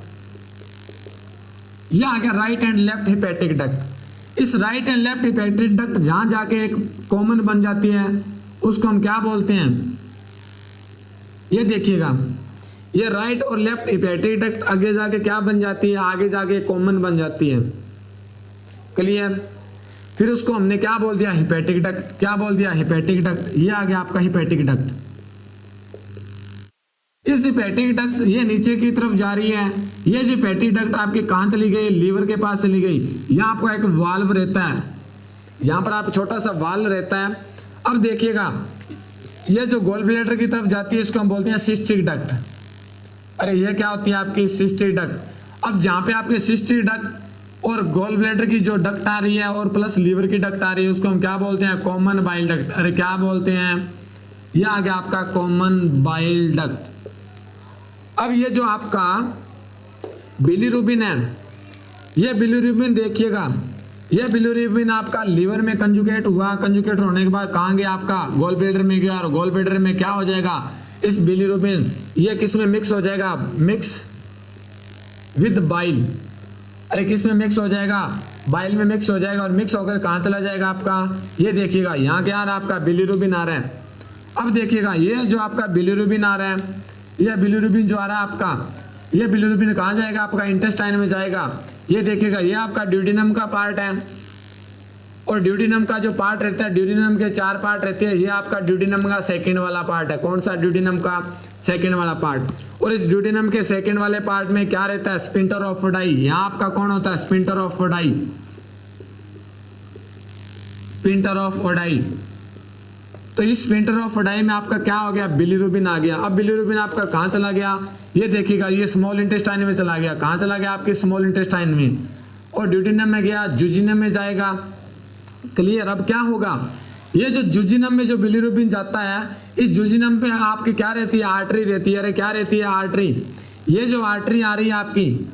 यह आ गया right and left hepatic duct. इस right and left hepatic duct जहां जाके एक कॉमन बन जाती है उसको हम क्या बोलते हैं, ये देखिएगा ये राइट और लेफ्ट हेपेटिक डक्ट आगे जाके क्या बन जाती है, आगे जाके कॉमन बन जाती है। क्लियर। फिर उसको हमने क्या बोल दिया, हेपेटिक डक्ट। क्या बोल दिया, हेपेटिक डक्ट। ये आ गया आपका हेपेटिक डक्ट। इस हेपेटिक डक्ट ये नीचे की तरफ जा रही है। ये जो हेपेटिक डक्ट आपके कहां चली गई, लीवर के पास चली गई। यहाँ आपका एक वाल्व रहता है, यहाँ पर आप छोटा सा वाल्व रहता है। अब देखिएगा ये जो गोल ब्लैडर की तरफ जाती है इसको हम बोलते हैं सिस्टिक डक्ट। अरे ये क्या होती है आपकी सिस्टिक डक्ट। अब जहाँ पे आपके सिस्टिक डक्ट और गोल ब्लैडर की जो डक्ट आ रही है और प्लस लीवर की डक्ट आ रही है उसको हम क्या बोलते हैं, कॉमन बाइल डक्ट। अरे क्या बोलते हैं, ये आ गया आपका कॉमन बाइल डक्ट। अब ये जो आपका बिलीरुबिन है, ये बिलीरुबिन देखिएगा, ये बिलीरुबिन आपका लीवर में कंजुगेट हुआ, कंजुगेट होने के बाद कहाँ गया, आपका गोल ब्लैडर में गया, और गोल ब्लैडर में क्या हो जाएगा, इस बिलीरुबिन ये किस में मिक्स हो जाएगा, मिक्स विद बाइल। अरे किस में मिक्स हो जाएगा, बाइल में मिक्स हो जाएगा, और मिक्स होकर कहाँ चला जाएगा आपका, ये देखिएगा यहाँ क्या आ रहा है आपका बिलीरुबिन आ रहा है। अब देखिएगा ये जो आपका बिलीरुबिन आ रहा है, यह बिलीरुबिन जो आ रहा है आपका, ये बिलीरुबिन कहाँ जाएगा, आपका इंटेस्टाइन में जाएगा। ये देखिएगा ये आपका ड्यूडेनम का पार्ट है, और ड्यूडेनम का जो पार्ट रहता है, ड्यूडेनम के 4 पार्ट रहते हैं। ये आपका ड्यूडेनम का सेकंड वाला पार्ट है। कौन सा, ड्यूडेनम का सेकंड वाला पार्ट। और इस ड्यूडेनम के सेकंड वाले पार्ट में क्या रहता है, स्पिंटर ऑफ ओडाई। यहाँ आपका कौन होता है, sphincter of Oddi, sphincter of Oddi. तो इस स्पिंटर ऑफ ओडाई में आपका क्या हो गया, बिलीरुबिन आ गया। अब बिलीरुबिन आपका कहाँ चला गया, ये देखिएगा ये स्मॉल इंटेस्टाइन में चला गया। कहाँ चला गया, आपके स्मॉल इंटेस्टाइन में, और ड्यूडेनम में गया, जुजिनम में जाएगा। क्लियर। अब क्या होगा, ये जो जुजिनम में जो बिलीरुबिन जाता है, इस जुजिनम पे आपकी क्या रहती है, आर्टरी रहती है। अरे क्या रहती है, आर्टरी। ये जो आर्टरी आ रही है आपकी,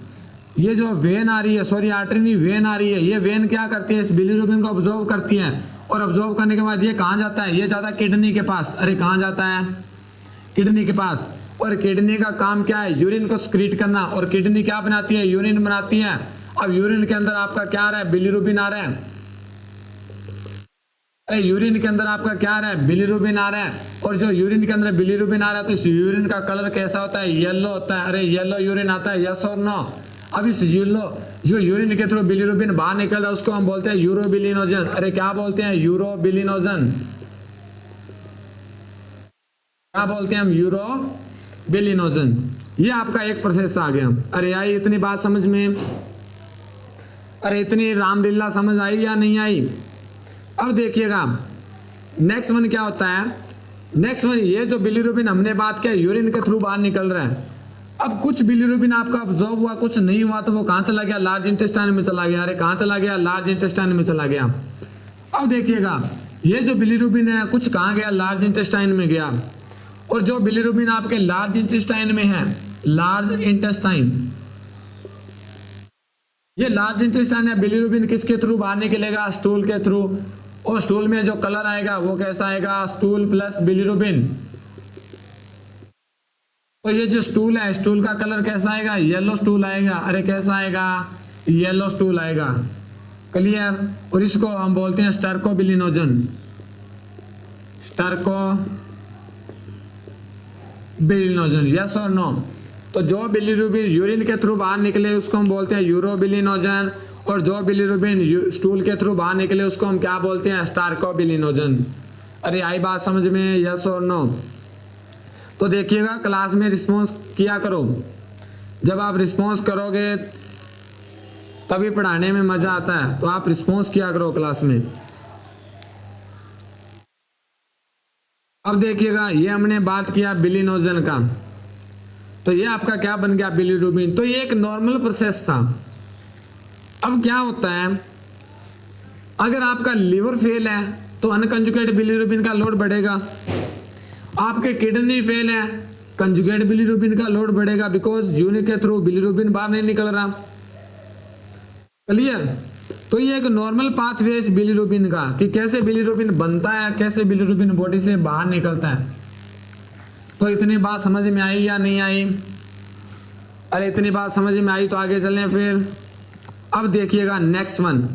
ये जो वेन आ रही है, सॉरी आर्टरी नहीं वेन आ रही है, ये वेन क्या करती है, इस बिलीरुबिन को ऑब्जॉर्व करती है, और ऑब्जॉर्व करने के बाद ये कहाँ जाता है, ये जाता है किडनी के पास। अरे कहाँ जाता है, किडनी के पास। और किडनी का काम क्या है, यूरिन को स्क्रीट करना, और किडनी क्या बनाती है, यूरिन बनाती है। अब यूरिन के अंदर आपका क्या आ रहा है, बिलीरुबिन आ रहा है। अरे यूरिन के अंदर आपका क्या आ रहा है, बिलीरुबिन आ रहा है। और जो यूरिन के अंदर बिलीरुबिन आ रहा है तो इस यूरिन का कलर कैसा होता है, येलो होता है। अरे येलो यूरिन आता है, यस और नो। अब इस येलो जो यूरिन के थ्रू बिलीरुबिन बाहर निकलता है उसको हम बोलते हैं यूरोबिलिनोजन। अरे क्या बोलते हैं, यूरोबिलिनोजन। क्या बोलते हैं हम, यूरोबिलिनोजन। ये आपका एक प्रोसेस आ गया। अरे आई इतनी बात समझ में, अरे इतनी रामलीला समझ आई या नहीं आई। अब देखिएगा नेक्स्ट वन क्या होता है, नेक्स्ट वन ये जो बिलीरुबिन हमने बात किया यूरिन के थ्रू बाहर निकल रहा है। अब कुछ बिलीरुबिन आपका ऑब्जॉर्व हुआ, कुछ नहीं हुआ, तो वो कहाँ चला गया, लार्ज इंटेस्टाइन में चला गया। अरे कहाँ चला गया, लार्ज इंटेस्टाइन में चला गया। अब देखिएगा ये जो बिलीरुबिन है कुछ कहाँ गया, लार्ज इंटेस्टाइन में गया। और जो बिलीरुबिन आपके लार्ज इंटेस्टाइन में है, लार्ज इंटेस्टाइन, ये लार्ज इंटेस्टाइन है, बिलीरुबिन किसके थ्रू बाहर निकलेगा, स्टूल के थ्रू। और स्टूल में जो कलर आएगा वो कैसा आएगा, स्टूल प्लस बिलीरुबिन। तो ये जो स्टूल है, स्टूल का कलर कैसा आएगा, येलो स्टूल आएगा। अरे कैसा आएगा, येलो स्टूल आएगा। क्लियर। और इसको हम बोलते हैं स्टर्कोबिलिनोजन, स्टर्कोबिलिनोजन, यस और नो। तो जो बिलीरुबिन यूरिन के थ्रू बाहर निकले उसको हम बोलते हैं यूरोबिलिनोजन, और जो बिलीरुबिन स्टूल के थ्रू बाहर निकले उसको हम क्या बोलते हैं, स्टार्कोबिलिनोजन। अरे आई बात समझ में, यस और नो? तो देखिएगा क्लास में रिस्पॉन्स किया करो, जब आप रिस्पॉन्स करोगे तभी पढ़ाने में मजा आता है, तो आप रिस्पॉन्स किया करो क्लास में। अब देखिएगा ये हमने बात किया बिलिनोजन का, तो ये आपका क्या बन गया, बिलीरुबिन। तो ये एक नॉर्मल प्रोसेस था। अब क्या होता है, अगर आपका लिवर फेल है तो अनकंजुगेट बिलीरुबिन का लोड बढ़ेगा, आपके किडनी फेल है कंजुगेट बिलीरुबिन का लोड बढ़ेगा, बिकॉज यूनिट के थ्रू बिलीरुबिन बाहर नहीं निकल रहा। क्लियर? तो ये एक नॉर्मल पाथवे इस बिलीरुबिन का, कि कैसे बिलीरुबिन बनता है, कैसे बिलीरुबिन बॉडी से बाहर निकलता है। तो इतनी बात समझ में आई या नहीं आई? अरे इतनी बात समझ में आई तो आगे चलें फिर। अब देखिएगा नेक्स्ट वन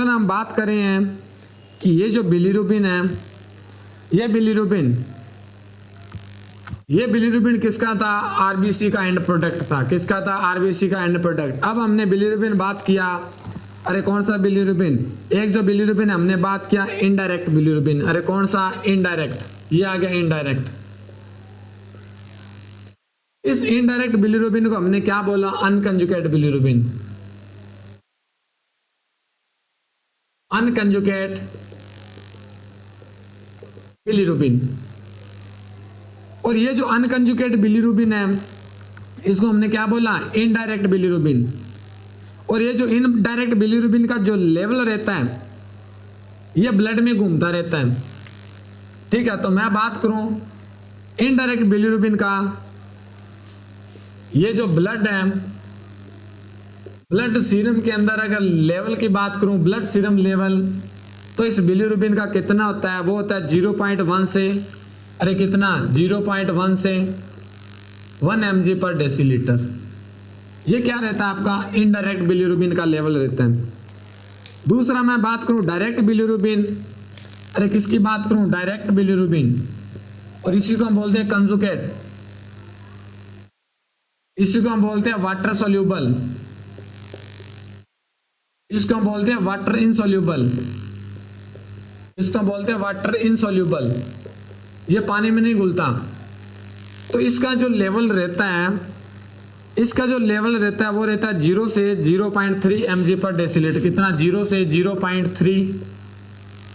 हम बात कर रहे हैं कि ये जो बिलीरुबिन है, ये बिलीरुबिन किसका था, आरबीसी का एंड प्रोडक्ट था। किसका था, आरबीसी का एंड प्रोडक्ट। अब हमने बिलीरुबिन बात किया, अरे कौन सा बिलीरुबिन, एक जो बिलीरुबिन हमने बात किया इनडायरेक्ट बिलीरुबिन। अरे कौन सा, इनडायरेक्ट, ये आ गया इनडायरेक्ट। इस इनडायरेक्ट बिलीरुबिन को हमने क्या बोला, अनकंजुगेट बिलीरुबिन। अनकंजुगेट बिलीरुबिन। और ये जो अनकंजुगेट बिलीरुबिन है इसको हमने क्या बोला, इनडायरेक्ट बिलीरुबिन। और ये जो इनडायरेक्ट बिलीरुबिन का जो लेवल रहता है ये ब्लड में घूमता रहता है। ठीक है, तो मैं बात करूं इनडायरेक्ट बिलीरुबिन का, ये जो ब्लड है, ब्लड सीरम के अंदर अगर लेवल की बात करूं, ब्लड सीरम लेवल, तो इस बिलीरुबिन का कितना होता है, वो होता है 0.1 से, अरे कितना, 0.1 से 1 mg पर डेसीलीटर। ये क्या रहता है आपका, इनडायरेक्ट बिलीरुबिन का लेवल रहता है। दूसरा मैं बात करूं डायरेक्ट बिलीरुबिन, अरे किसकी बात करूं, डायरेक्ट बिलीरुबिन। और इसी को हम बोलते हैं कंजुगेट, इसी को हम बोलते हैं वाटर सोल्यूबल, इसको हम बोलते हैं वाटर इनसोल्यूबल, इसको बोलते हैं वाटर इनसोल्यूबल, ये पानी में नहीं घुलता। तो इसका जो लेवल रहता है, वो रहता है 0 से 0.3 mg पर डेसीलीटर। कितना, 0 से 0.3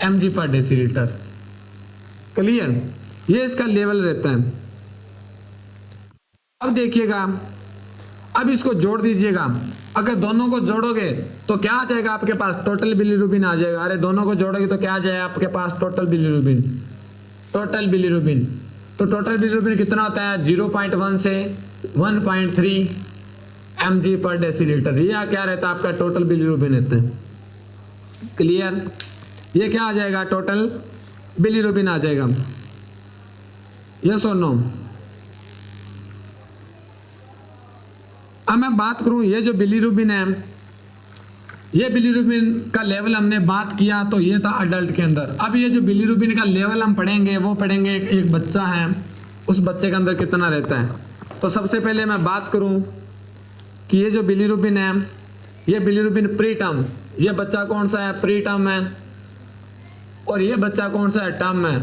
mg पर डेसीलीटर। क्लियर? ये इसका लेवल रहता है। अब देखिएगा, अब इसको जोड़ दीजिएगा, अगर दोनों को जोड़ोगे तो क्या आ जाएगा आपके पास, टोटल बिलीरुबिन आ जाएगा। अरे दोनों को जोड़ोगे तो क्या आ जाएगा आपके पास, टोटल बिलीरुबिन। तो टोटल बिलीरुबिन कितना होता है, 0.1 से 1.3 mg पर डेसीलीटर। यह क्या रहता है आपका, टोटल बिलीरुबिन रहता है। क्लियर? ये क्या आ जाएगा, टोटल बिलीरुबिन आ जाएगा। यस और नो? अब मैं बात करूं, ये जो बिलीरुबिन है, ये बिलीरुबिन का लेवल हमने बात किया तो ये था अडल्ट के अंदर। अब ये जो बिलीरुबिन का लेवल हम पढ़ेंगे वो पढ़ेंगे, एक बच्चा है, उस बच्चे के अंदर कितना रहता है। तो सबसे पहले मैं बात करूं कि ये जो बिलीरुबिन है, ये बिलीरुबिन प्री टर्म, ये बच्चा कौन सा है, प्री टर्म है, और ये बच्चा कौन सा है, टर्म है।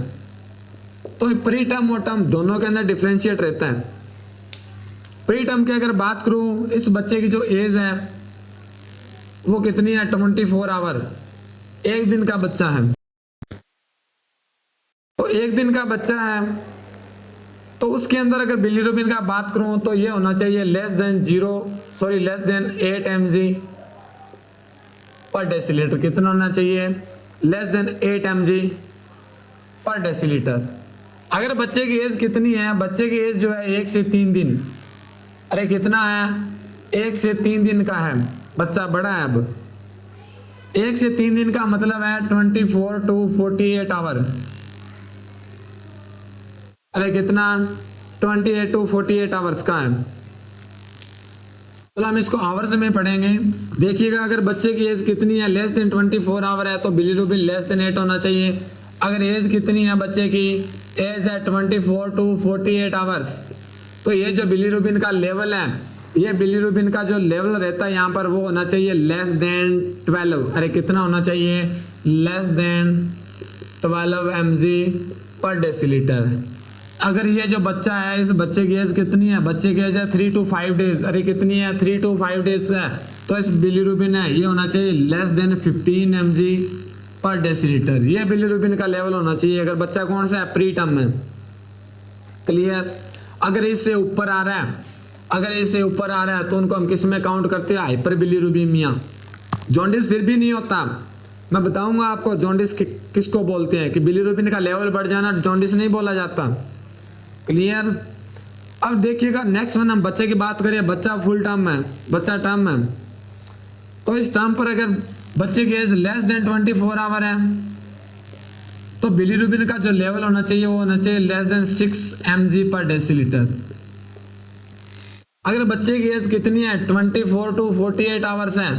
तो प्री टर्म और टर्म दोनों के अंदर डिफ्रेंशिएट रहता है। प्री टर्म की अगर बात करूं, इस बच्चे की जो एज है वो कितनी है, 24 आवर, एक दिन का बच्चा है। तो एक दिन का बच्चा है तो उसके अंदर अगर बिलीरुबिन का बात करूं तो ये होना चाहिए लेस देन 8 mg पर डेसीलीटर। कितना होना चाहिए, लेस देन 8 mg पर डेसीलीटर। अगर बच्चे की एज कितनी है, बच्चे की एज जो है 1 से 3 दिन, अरे कितना है, 1 से 3 दिन का है, बच्चा बड़ा है। अब 1 से 3 दिन का मतलब है 24 to 48 आवर। अरे कितना, 28 to 48 आवर्स का है। तो हम इसको आवर्स में पढ़ेंगे। देखिएगा, अगर बच्चे की एज कितनी है, लेस देन 24 आवर है, तो बिलीरुबिन लेस देन 8 होना चाहिए। अगर एज कितनी है बच्चे की, एज है 24 to 48 आवर्स, तो ये जो बिलीरुबिन का लेवल है ये बिलीरुबिन का जो लेवल रहता है यहाँ पर वो होना चाहिए लेस देन 12। अरे कितना होना चाहिए? लेस देन 12 mg पर डेसीलीटर। अगर ये जो बच्चा है, इस बच्चे की एज कितनी है? बच्चे की एज है 3 to 5 डेज। अरे कितनी है? 3 to 5 डेज है। तो इस बिलीरुबिन है ये होना चाहिए लेस देन 15 mg पर डेसीलीटर। ये बिलीरुबिन का लेवल होना चाहिए अगर बच्चा कौन सा है? प्री टर्म में। क्लियर? अगर इससे ऊपर आ रहा है, अगर इससे ऊपर आ रहा है तो उनको हम किस में काउंट करते हैं? हाइपर बिलीरुबिमिया। जॉन्डिस फिर भी नहीं होता। मैं बताऊंगा आपको जॉन्डिस किसको बोलते हैं, कि बिलीरुबिन का लेवल बढ़ जाना जॉन्डिस नहीं बोला जाता। क्लियर? अब देखिएगा नेक्स्ट वन, हम बच्चे की बात करें। बच्चा फुल टर्म है, बच्चा टर्म है, तो इस टर्म पर अगर बच्चे की एज लेस देन 24 आवर है तो बिलीरुबिन का जो लेवल होना चाहिए वो होना चाहिए लेस देन 6 mg पर डेसीलीटर। अगर बच्चे की एज कितनी है? 24 to 48 आवर्स है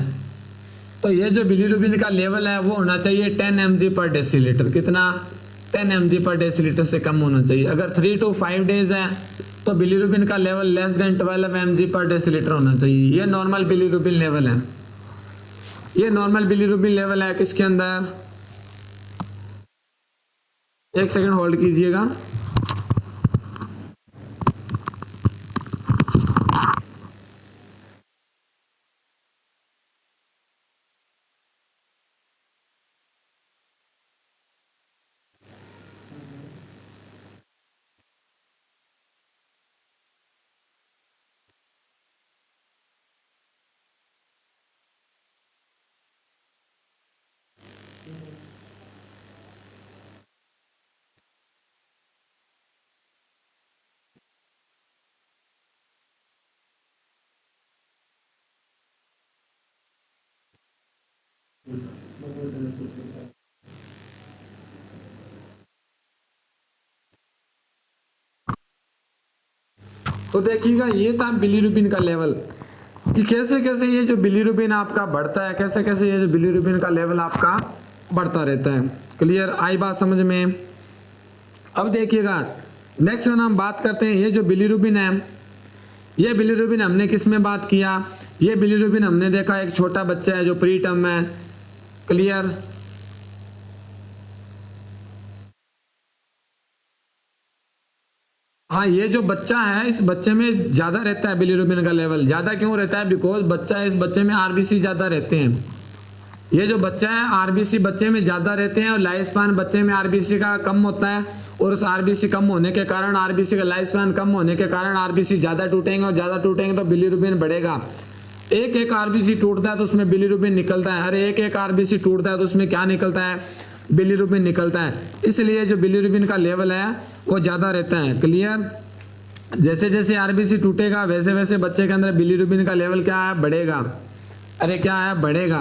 तो ये जो बिलीरुबिन का लेवल है वो होना चाहिए 10 mg पर डेसीलीटर। कितना? 10 mg पर डेसीलीटर से कम होना चाहिए। अगर 3 to 5 डेज है तो बिलीरुबिन का लेवल लेस देन 12 mg पर डेसीलीटर होना चाहिए। ये नॉर्मल बिलीरुबिन लेवल है, ये नॉर्मल बिलीरुबिन लेवल है किसके अंदर? एक सेकंड होल्ड कीजिएगा। तो देखिएगा ये था बिलीरुबिन का लेवल, कि कैसे कैसे ये जो बिलीरुबिन आपका बढ़ता है, कैसे कैसे ये जो बिलीरुबिन का लेवल आपका बढ़ता रहता है। क्लियर? आई बात समझ में? अब देखिएगा नेक्स्ट वन हम बात करते हैं। ये जो बिलीरुबिन है, ये बिलीरुबिन हमने किस में बात किया? ये बिलीरुबिन हमने देखा एक छोटा बच्चा है जो प्री टर्म है। क्लियर? हाँ, ये जो बच्चा है इस बच्चे में ज्यादा रहता है बिलीरुबिन का लेवल। ज्यादा क्यों रहता है? बिकॉज बच्चा है, इस बच्चे में आरबीसी ज्यादा रहते हैं। ये जो बच्चा है आरबीसी बच्चे में ज्यादा रहते हैं और लाइफ स्पैन बच्चे में आरबीसी का कम होता है, और उस आरबीसी कम होने के कारण, आरबीसी का लाइफ स्पैन कम होने के कारण आरबीसी ज्यादा टूटेंगे, और ज्यादा टूटेंगे तो बिलीरुबिन बढ़ेगा। एक एक आरबीसी टूटता है तो उसमें बिलीरुबिन निकलता है। अरे एक एक आरबीसी टूटता है तो उसमें क्या निकलता है? बिलीरुबिन निकलता है। इसलिए जो बिलीरुबिन का लेवल है वो ज़्यादा रहता है। क्लियर? जैसे जैसे आरबीसी टूटेगा वैसे वैसे बच्चे के अंदर बिलीरुबिन का लेवल क्या है? बढ़ेगा। अरे क्या है? बढ़ेगा।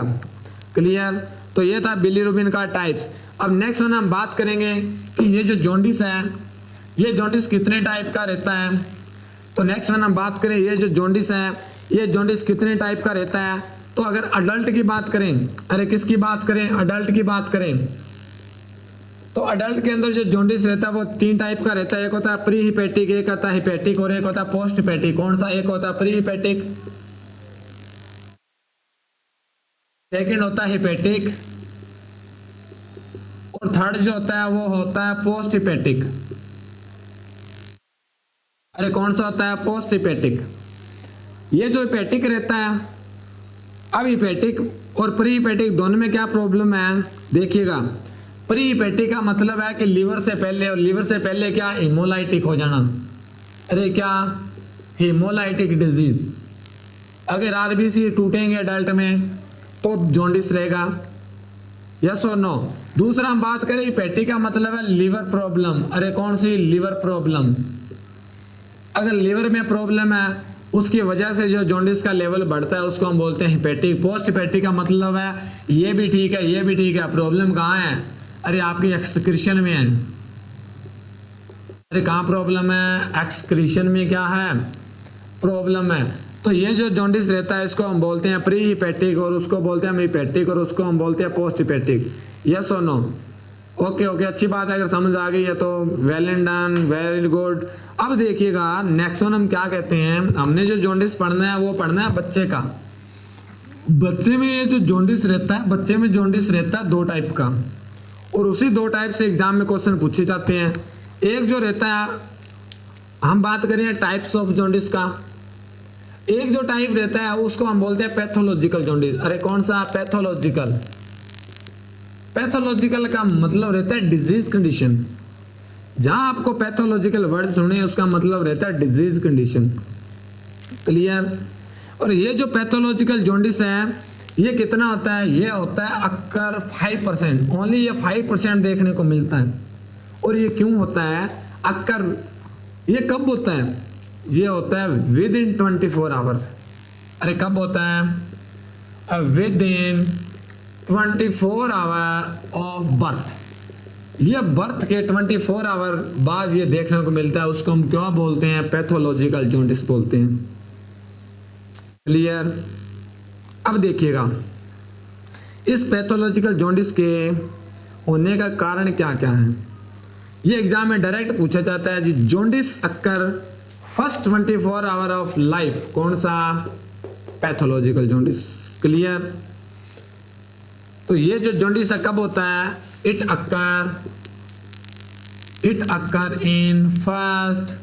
क्लियर? तो ये था बिलीरुबिन का टाइप्स। अब नेक्स्ट वन हम बात करेंगे कि ये जो जॉन्डिस है, ये जॉन्डिस कितने टाइप का रहता है। तो नेक्स्ट वन हम बात करें, ये जो जॉन्डिस है, ये जॉन्डिस कितने टाइप का रहता है। तो अगर अडल्ट की बात करें, अरे किसकी बात करें? अडल्ट की बात करें तो अडल्ट के अंदर जो जॉन्डिस रहता है वो 3 टाइप का रहता है। एक होता है प्री हिपेटिक, एक होता है हिपेटिक, और एक होता है पोस्ट हिपेटिक। कौन सा? एक होता है प्री हिपेटिक, सेकंड होता है हिपेटिक, और थर्ड जो होता है वो होता है पोस्ट हिपेटिक। अरे कौन सा होता है? Post hepatic. ये जो हिपेटिक रहता है, अब हिपेटिक और प्री हिपेटिक दोनों में क्या प्रॉब्लम है? देखिएगा, प्री हिपेटिक का मतलब है कि लीवर से पहले, और लीवर से पहले क्या? हीमोलाइटिक हो जाना। अरे क्या? Haemolytic disease. अगर आरबीसी टूटेंगे अडल्ट में तो जॉन्डिस रहेगा। यस और नो? दूसरा हम बात करें हिपेटिक का मतलब है लीवर प्रॉब्लम। अरे कौन सी? Liver problem. अगर लीवर में प्रॉब्लम है उसकी वजह से जो जॉन्डिस का लेवल बढ़ता है उसको हम बोलते हैं हिपेटिक। पोस्ट हिपेटिक का मतलब है ये भी ठीक है, ये भी ठीक है, प्रॉब्लम कहाँ है? अरे आपकी एक्सक्रीशन में है। अरे कहाँ प्रॉब्लम है? एक्सक्रीशन में क्या है? प्रॉब्लम है। तो ये जो जॉन्डिस रहता है इसको हम बोलते हैं प्री हिपेटिक, और उसको बोलते हैं हम हिपेटिक, और उसको हम बोलते हैं पोस्ट हिपेटिक। यस और नो? ओके ओके, अच्छी बात है, अगर समझ आ गई है तो well and done, very good. अब देखिएगा नेक्स्ट वन हम क्या कहते हैं, हमने जो जॉन्डिस पढ़ना है वो पढ़ना है बच्चे का। बच्चे में ये जो जॉन्डिस रहता है, बच्चे में जॉन्डिस रहता है 2 टाइप का, और उसी 2 टाइप से एग्जाम में क्वेश्चन पूछे जाते हैं। एक जो रहता है, हम बात करें टाइप्स ऑफ जॉन्डिस का, एक जो टाइप रहता है उसको हम बोलते हैं पैथोलॉजिकल जॉन्डिस। अरे कौन सा? पैथोलॉजिकल। पैथोलॉजिकल का मतलब रहता है डिजीज कंडीशन। जहां आपको पैथोलॉजिकल वर्ड सुने उसका मतलब रहता है डिजीज कंडीशन। क्लियर? और ये जो पैथोलॉजिकल जॉन्डिस है ये कितना होता है? ये होता है अक्कर 5%, ओनली ये 5% देखने को मिलता है। और ये क्यों होता है अक्कर? ये कब होता है? ये होता है विद इन 24 आवर। अरे कब होता है? With in 24 hour of birth. ये बर्थ के 24 आवर बाद ये देखने को मिलता है, उसको हम क्या बोलते हैं? पैथोलॉजिकल जॉन्डिस बोलते हैं। क्लियर? अब देखिएगा इस पैथोलॉजिकल जॉन्डिस के होने का कारण क्या क्या है। ये एग्जाम में डायरेक्ट पूछा जाता है जी। Jaundice occur first 24 hour of life. कौन सा? Pathological jaundice. क्लियर? तो ये जो जॉन्डिस कब होता है? It occur in first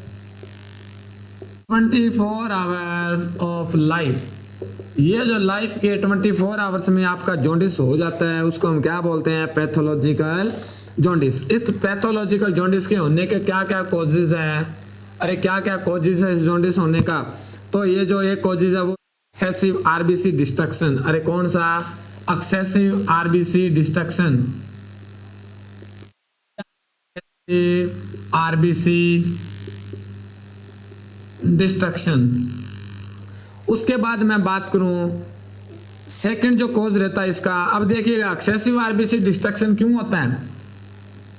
24 hours of life. ये जो लाइफ के 24 आवर्स में आपका जॉन्डिस हो जाता है उसको हम क्या बोलते हैं? Pathological jaundice. इस पैथोलॉजिकल जॉन्डिस के होने के क्या क्या कॉजेज है? अरे क्या क्या कॉजेज है इस जॉन्डिस होने का? तो ये जो एक कॉजेज है वो एक्सेसिव आरबीसी डिस्ट्रक्शन। अरे कौन सा? Excessive RBC destruction. RBC destruction. उसके बाद मैं बात करूं सेकंड जो कॉज रहता है इसका। अब देखिएगा एक्सेसिव आरबीसी डिस्ट्रक्शन क्यों होता है?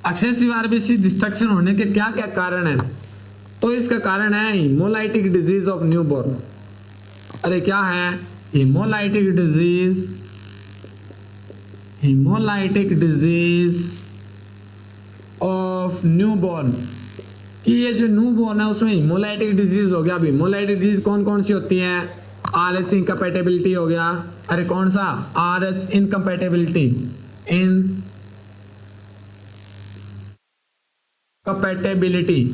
एक्सेसिव आरबीसी डिस्ट्रक्शन होने के क्या क्या कारण है? तो इसका कारण है हीमोलाइटिक डिजीज ऑफ न्यूबॉर्न। अरे क्या है? Haemolytic disease, haemolytic disease of newborn. कि ये जो न्यूबॉर्न है उसमें हीमोलाइटिक डिजीज हो गया। अब हीमोलाइटिक डिजीज कौन कौन सी होती हैं? RH इनकम्पैटिबिलिटी हो गया। अरे कौन सा? RH incompatibility, incompatibility.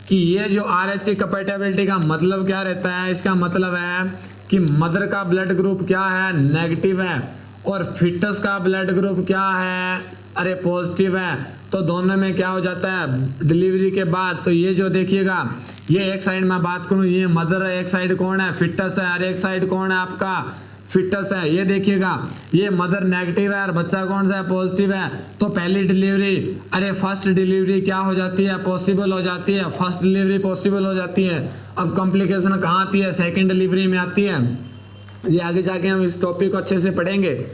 कि ये जो RH इनकम्पैटिबिलिटी का मतलब क्या रहता है? इसका मतलब है कि मदर का ब्लड ग्रुप क्या है? नेगेटिव है, और फिटस का ब्लड ग्रुप क्या है? अरे पॉजिटिव है। तो दोनों में क्या हो जाता है डिलीवरी के बाद? तो ये जो देखिएगा ये एक साइड में बात करूं, ये मदर है, एक साइड कौन है? फिटस है, और एक साइड कौन है? आपका फिटस है। ये देखिएगा ये मदर नेगेटिव है और बच्चा कौन सा है? पॉजिटिव है। तो पहली डिलीवरी, अरे फर्स्ट डिलीवरी क्या हो जाती है? पॉसिबल हो जाती है। फर्स्ट डिलीवरी पॉसिबल हो जाती है। अब कॉम्प्लिकेशन कहाँ आती है? सेकेंड डिलीवरी में आती है। ये आगे जाके हम इस टॉपिक को अच्छे से पढ़ेंगे।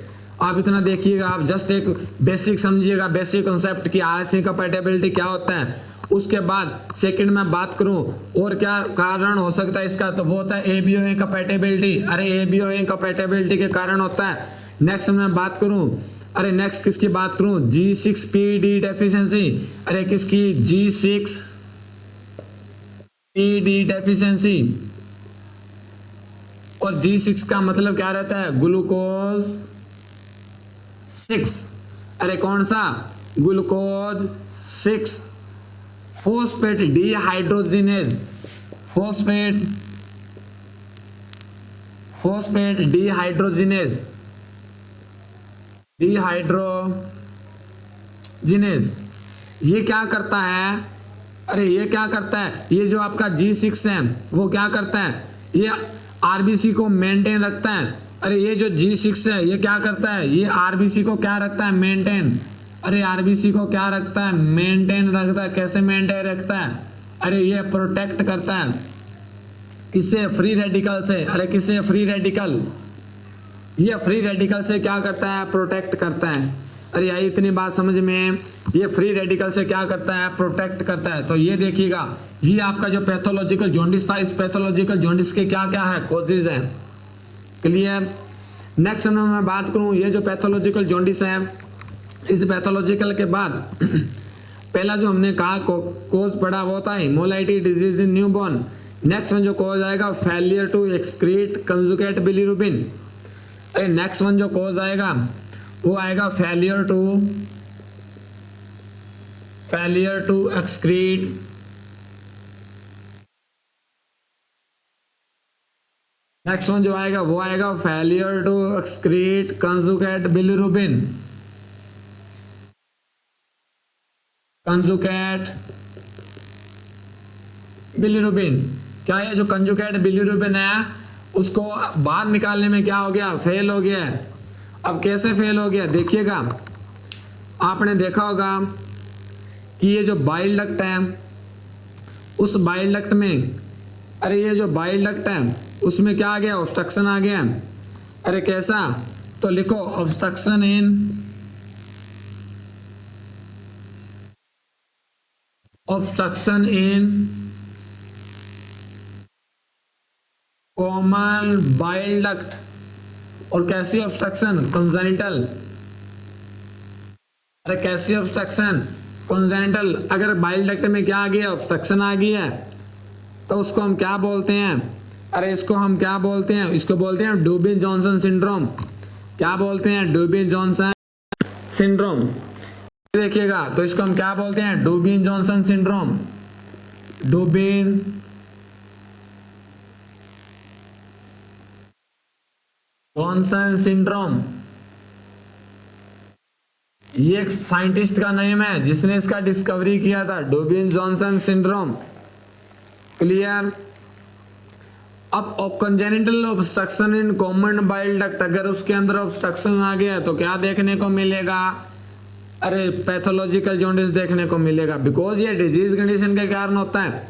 आप इतना देखिएगा, आप जस्ट एक बेसिक समझिएगा, बेसिक कॉन्सेप्ट की RH इनकम्पैटिबिलिटी क्या होता है। उसके बाद सेकंड में बात करूं और क्या कारण हो सकता है इसका, तो वो होता है ABO इनकम्पैटिबिलिटी। अरे ABO इनकम्पैटिबिलिटी के कारण होता है। नेक्स्ट में बात करूं, अरे नेक्स्ट किसकी बात करूं? G6PD deficiency. अरे किसकी? G6PD deficiency. और G6 का मतलब क्या रहता है? ग्लूकोज 6। अरे कौन सा? Glucose 6। Phosphate dehydrogenase, phosphate dehydrogenase, ये क्या करता है? अरे ये क्या करता है? ये जो आपका G6 है वो क्या करता है? ये आरबीसी को मेंटेन रखता है। अरे ये जो G6 है ये क्या करता है? ये आरबीसी को क्या रखता है? मेंटेन। अरे आरबीसी को क्या रखता है? मेंटेन रखता है। कैसे मेंटेन रखता है? अरे ये प्रोटेक्ट करता है। किससे? फ्री रेडिकल से। अरे किससे? Free radical. ये फ्री रेडिकल से क्या करता है? प्रोटेक्ट करता है। अरे आई इतनी बात समझ में? ये फ्री रेडिकल से क्या करता है? प्रोटेक्ट करता है। तो ये देखिएगा ये आपका जो पैथोलॉजिकल जॉन्डिस था, इस पैथोलॉजिकल जॉन्डिस के क्या क्या है? कॉजेज हैं। क्लियर? नेक्स्ट मैं बात करूं, ये जो पैथोलॉजिकल जॉन्डिस है इस पैथोलॉजिकल के बाद पहला जो हमने कहा कोज पढ़ा वो था haemolytic disease in newborn. Next one जो कोज आएगा failure to excrete conjugate bilirubin. अरे नेक्स्ट वन जो कोज आएगा वो आएगा failure to excrete next one जो आएगा वो आएगा failure to excrete conjugate bilirubin. Conjugate bilirubin क्या है? जो कंजुगेट बिलीरुबिन है उसको बाहर निकालने में क्या हो गया? फेल हो गया है। अब कैसे फेल हो गया देखिएगा, आपने देखा होगा कि ये जो बाइल डक्ट है उस बाइल डक्ट में, अरे ये जो बाइल डक्ट है उसमें क्या आ गया? ऑब्स्ट्रक्शन आ गया। अरे कैसा? तो लिखो obstruction in common bile duct. और कैसी ऑब्स्ट्रक्शन? कंजेनिटल। अरे कैसी ऑब्स्ट्रक्शन? कंजेनिटल। अगर बाइल डक्ट में क्या आ गया? ऑब्स्ट्रक्शन आ गई है तो उसको हम क्या बोलते हैं? अरे इसको हम क्या बोलते हैं? इसको बोलते हैं डूबिन जॉनसन सिंड्रोम। क्या बोलते हैं? डूबिन जॉनसन सिंड्रोम। देखिएगा तो इसको हम क्या बोलते हैं? डूबिन जॉनसन सिंड्रोम। डूबिन जॉनसन सिंड्रोम ये एक साइंटिस्ट का नेम है जिसने इसका डिस्कवरी किया था, डूबिन जॉनसन सिंड्रोम। क्लियर? अब congenital obstruction in common bile duct, अगर उसके अंदर ऑब्स्ट्रक्शन आ गया तो क्या देखने को मिलेगा? अरे पैथोलॉजिकल जॉन्डिस देखने को मिलेगा, बिकॉज ये डिजीज कंडीशन के कारण होता है।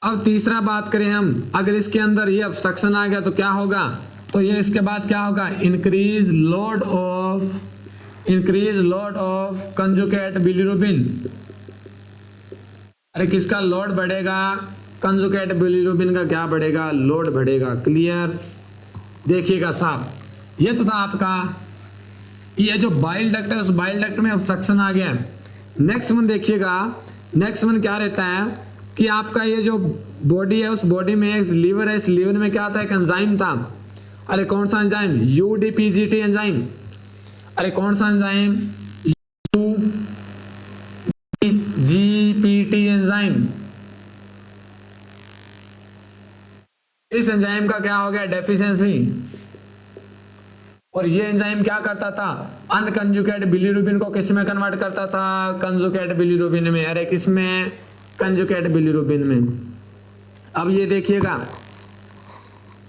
अब तीसरा बात करें हम, अगर इसके अंदर ये ऑब्स्ट्रक्शन आ गया तो क्या होगा? तो ये इसके बाद क्या होगा? Increase load of conjugate bilirubin. अरे किसका लोड बढ़ेगा? कंजुगेट बिलीरुबिन का क्या बढ़ेगा? लोड बढ़ेगा। क्लियर? देखिएगा साहब, ये तो था आपका ये जो बाइल डक्ट है उस बाइल डक्ट में ऑब्स्ट्रक्शन आ गया। नेक्स्ट वन देखिएगा, नेक्स्ट वन क्या रहता है कि आपका ये जो बॉडी है उस बॉडी में एक लीवर है, इस लीवर में क्या था? एक एंजाइम था। अरे कौन सा एंजाइम? यूडीपीजीटी एंजाइम। अरे कौन सा एंजाइम? यूडीपीटी एंजाइम। इस एंजाइम का क्या हो गया? डेफिशिएंसी। और ये एंजाइम क्या करता था? अनकंजुगेट बिलीरुबिन को किस में कन्वर्ट करता था? कंजुगेट बिलीरुबिन में। अरे किस में? कंजुगेट बिलीरुबिन में। अब ये देखिएगा,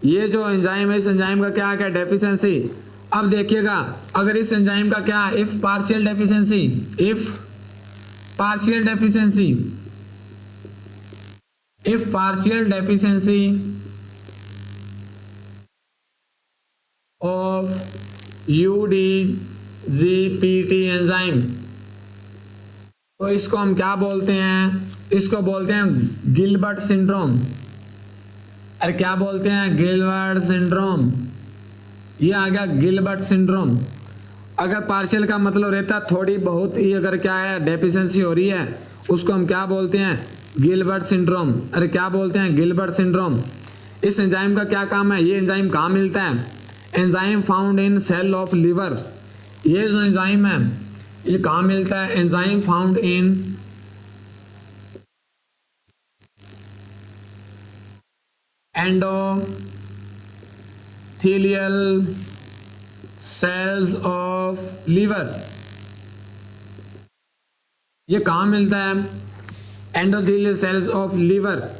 ये जो एंजाइम है इस एंजाइम का क्या है? डेफिशिएंसी। अब देखिएगा, अगर इस एंजाइम का क्या? If partial deficiency of UDGPT enzyme, तो इसको हम क्या बोलते हैं? इसको बोलते हैं गिलबर्ट सिंड्रोम। अरे क्या बोलते हैं? Gilbert syndrome. ये आ गया गिलबर्ट सिंड्रोम। अगर पार्शियल का मतलब रहता थोड़ी बहुत ही, अगर क्या है डेफिशिएंसी हो रही है उसको हम क्या बोलते हैं? Gilbert syndrome. अरे क्या बोलते हैं? Gilbert syndrome. इस एंजाइम का क्या काम है? ये एंजाइम कहाँ मिलता है? Enzyme found in cell of liver. ये जो एंजाइम है ये कहाँ मिलता है? Enzyme found in endothelial cells of liver. ये कहाँ मिलता है? Endothelial cells of liver.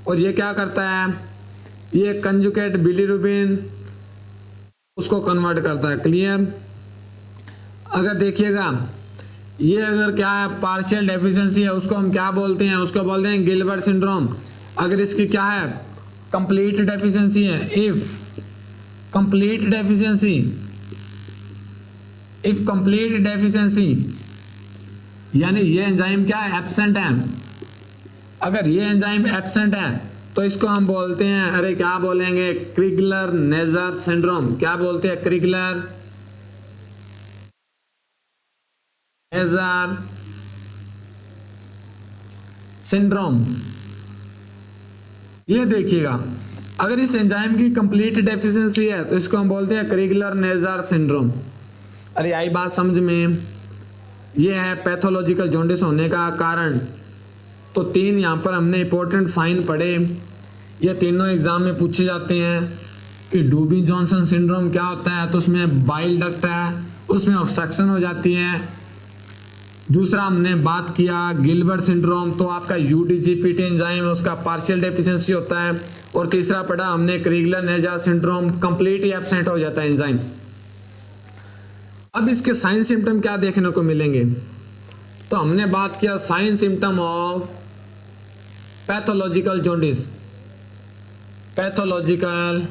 और ये क्या करता है? ये कंजुगेट बिलीरुबिन उसको कन्वर्ट करता है। क्लियर? अगर देखिएगा ये अगर क्या है? पार्शियल डेफिशिएंसी है, उसको हम क्या बोलते हैं? उसको बोलते हैं गिलबर्ट सिंड्रोम। अगर इसकी क्या है? कंप्लीट डेफिशिएंसी है। इफ कंप्लीट डेफिशिएंसी यानी ये एंजाइम क्या है? एब्सेंट है। अगर ये एंजाइम एब्सेंट है तो इसको हम बोलते हैं, अरे क्या बोलेंगे? क्रिगलर नेजर सिंड्रोम। क्या बोलते हैं? क्रिगलर नेज़र सिंड्रोम। ये देखिएगा, अगर इस एंजाइम की कंप्लीट डेफिशिएंसी है तो इसको हम बोलते हैं क्रीगलर नेज़र सिंड्रोम। अरे आई बात समझ में? ये है पैथोलॉजिकल जॉन्डिस होने का कारण। तो 3 यहाँ पर हमने इंपॉर्टेंट साइन पढ़े, ये तीनों एग्जाम में पूछे जाते हैं कि डूबी जॉनसन सिंड्रोम क्या होता है, तो उसमें बाइल डक्ट है, उसमें ऑब्स्ट्रक्शन हो जाती है। दूसरा हमने बात किया गिलबर्ट सिंड्रोम, तो आपका यूडीजीपीटी एंजाइम है उसका पार्शियल डेफिशिएंसी होता है। और तीसरा पढ़ा हमने क्रीगलर नेज़र सिंड्रोम, कंप्लीट ही एब्सेंट हो जाता है एंजाइम। अब इसके साइन सिम्टम क्या देखने को मिलेंगे, तो हमने बात किया sign symptom of pathological jaundice. Pathological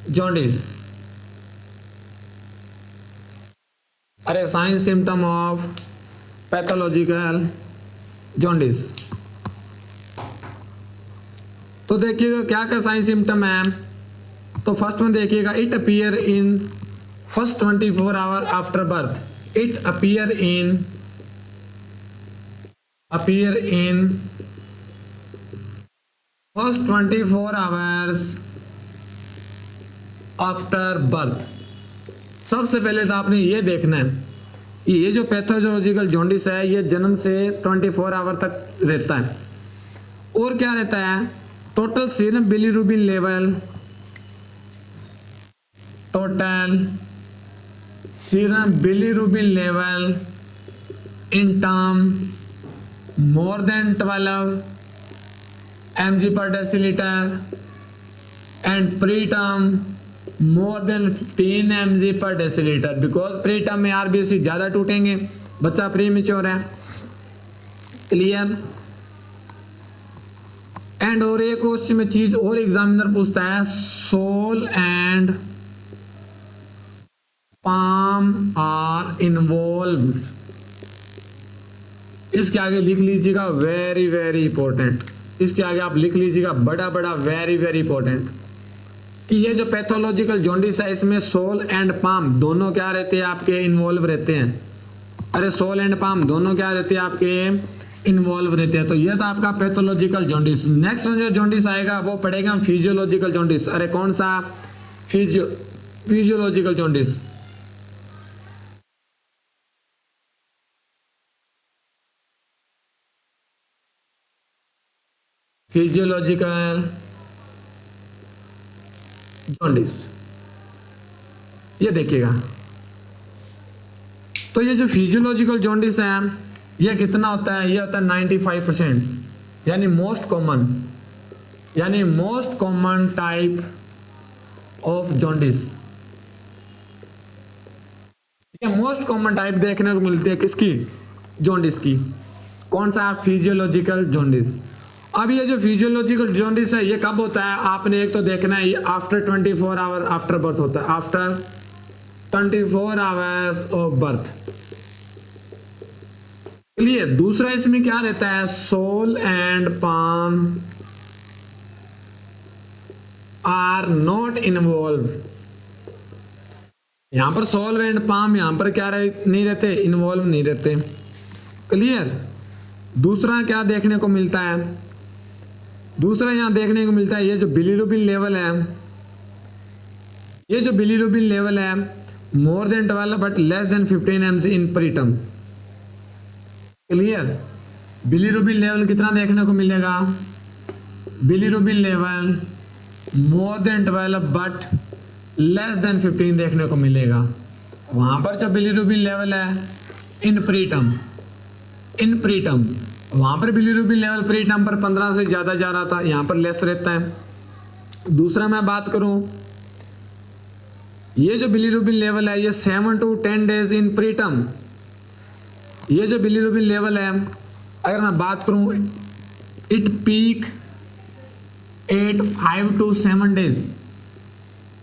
jaundice, अरे sign symptom of pathological jaundice. तो देखिएगा क्या क्या साइन सिम्टम है। तो फर्स्ट में देखिएगा, it appear in first 24 hour after birth. It appear in first 24 hours after birth. सबसे पहले तो आपने ये देखना है कि ये जो पैथोलॉजिकल जॉन्डिस है ये जन्म से 24 आवर तक रहता है। और क्या रहता है, total serum bilirubin level, total serum bilirubin level in term more than 12 mg per deciliter and preterm more than 15 mg per deciliter, because preterm में RBC ज़्यादा टूटेंगे, बच्चा प्रीमेच्योर है। क्लियर? एंड और एक उसमें चीज और एग्जामिनर पूछता है, sole and palm are involved. इसके आगे लिख लीजिएगा वेरी वेरी इंपॉर्टेंट, इसके आगे आप लिख लीजिएगा बड़ा बड़ा वेरी वेरी इंपॉर्टेंट, कि ये जो पैथोलॉजिकल जॉन्डिस है इसमें सोल एंड पाम दोनों क्या रहते हैं आपके इन्वॉल्व रहते हैं। अरे सोल एंड पाम दोनों क्या रहते हैं आपके इन्वॉल्व रहते हैं। तो ये था आपका पैथोलॉजिकल जॉन्डिस। नेक्स्ट में जो जॉन्डिस आएगा वो पढ़ेगा हम फिजियोलॉजिकल जॉन्डिस। अरे कौन सा? Physiological jaundice. फिजियोलॉजिकल जॉन्डिस, ये देखिएगा। तो ये जो फिजियोलॉजिकल जॉन्डिस है ये कितना होता है? ये होता है 95%, यानी most common type of jaundice. ये मोस्ट कॉमन टाइप देखने को मिलती है किसकी? जॉन्डिस की। कौन सा? Physiological jaundice. अब ये जो फिजियोलॉजिकल जॉन्डिस है ये कब होता है? आपने एक तो देखना है, ये आफ्टर 24 आवर आफ्टर बर्थ होता है, after 24 hours of birth. Clear? दूसरा इसमें क्या रहता है? Sole and palm are not involve. यहां पर सोल एंड पाम यहां पर क्या नहीं रहते? इन्वॉल्व नहीं रहते। क्लियर? दूसरा क्या देखने को मिलता है? दूसरा यहां देखने को मिलता है ये जो बिलीरुबिन लेवल है, ये जो बिलीरुबिन लेवल है more than 12 but less than 15 mg in preterm. Clear? Bilirubin level कितना देखने को मिलेगा? Bilirubin level more than 12 but less than 15 देखने को मिलेगा। वहां पर जो बिलीरुबिन लेवल है इन प्रीटर्म वहां पर बिलीरुबिन लेवल प्रीटर्म पर 15 से ज्यादा जा रहा था, यहां पर लेस रहता है। दूसरा मैं बात करूं, ये जो बिलीरुबिन लेवल है ये 7 to 10 डेज इन प्रीटर्म। ये जो बिलीरुबिन लेवल है अगर मैं बात करूं, इट पीक 5 to 7 डेज।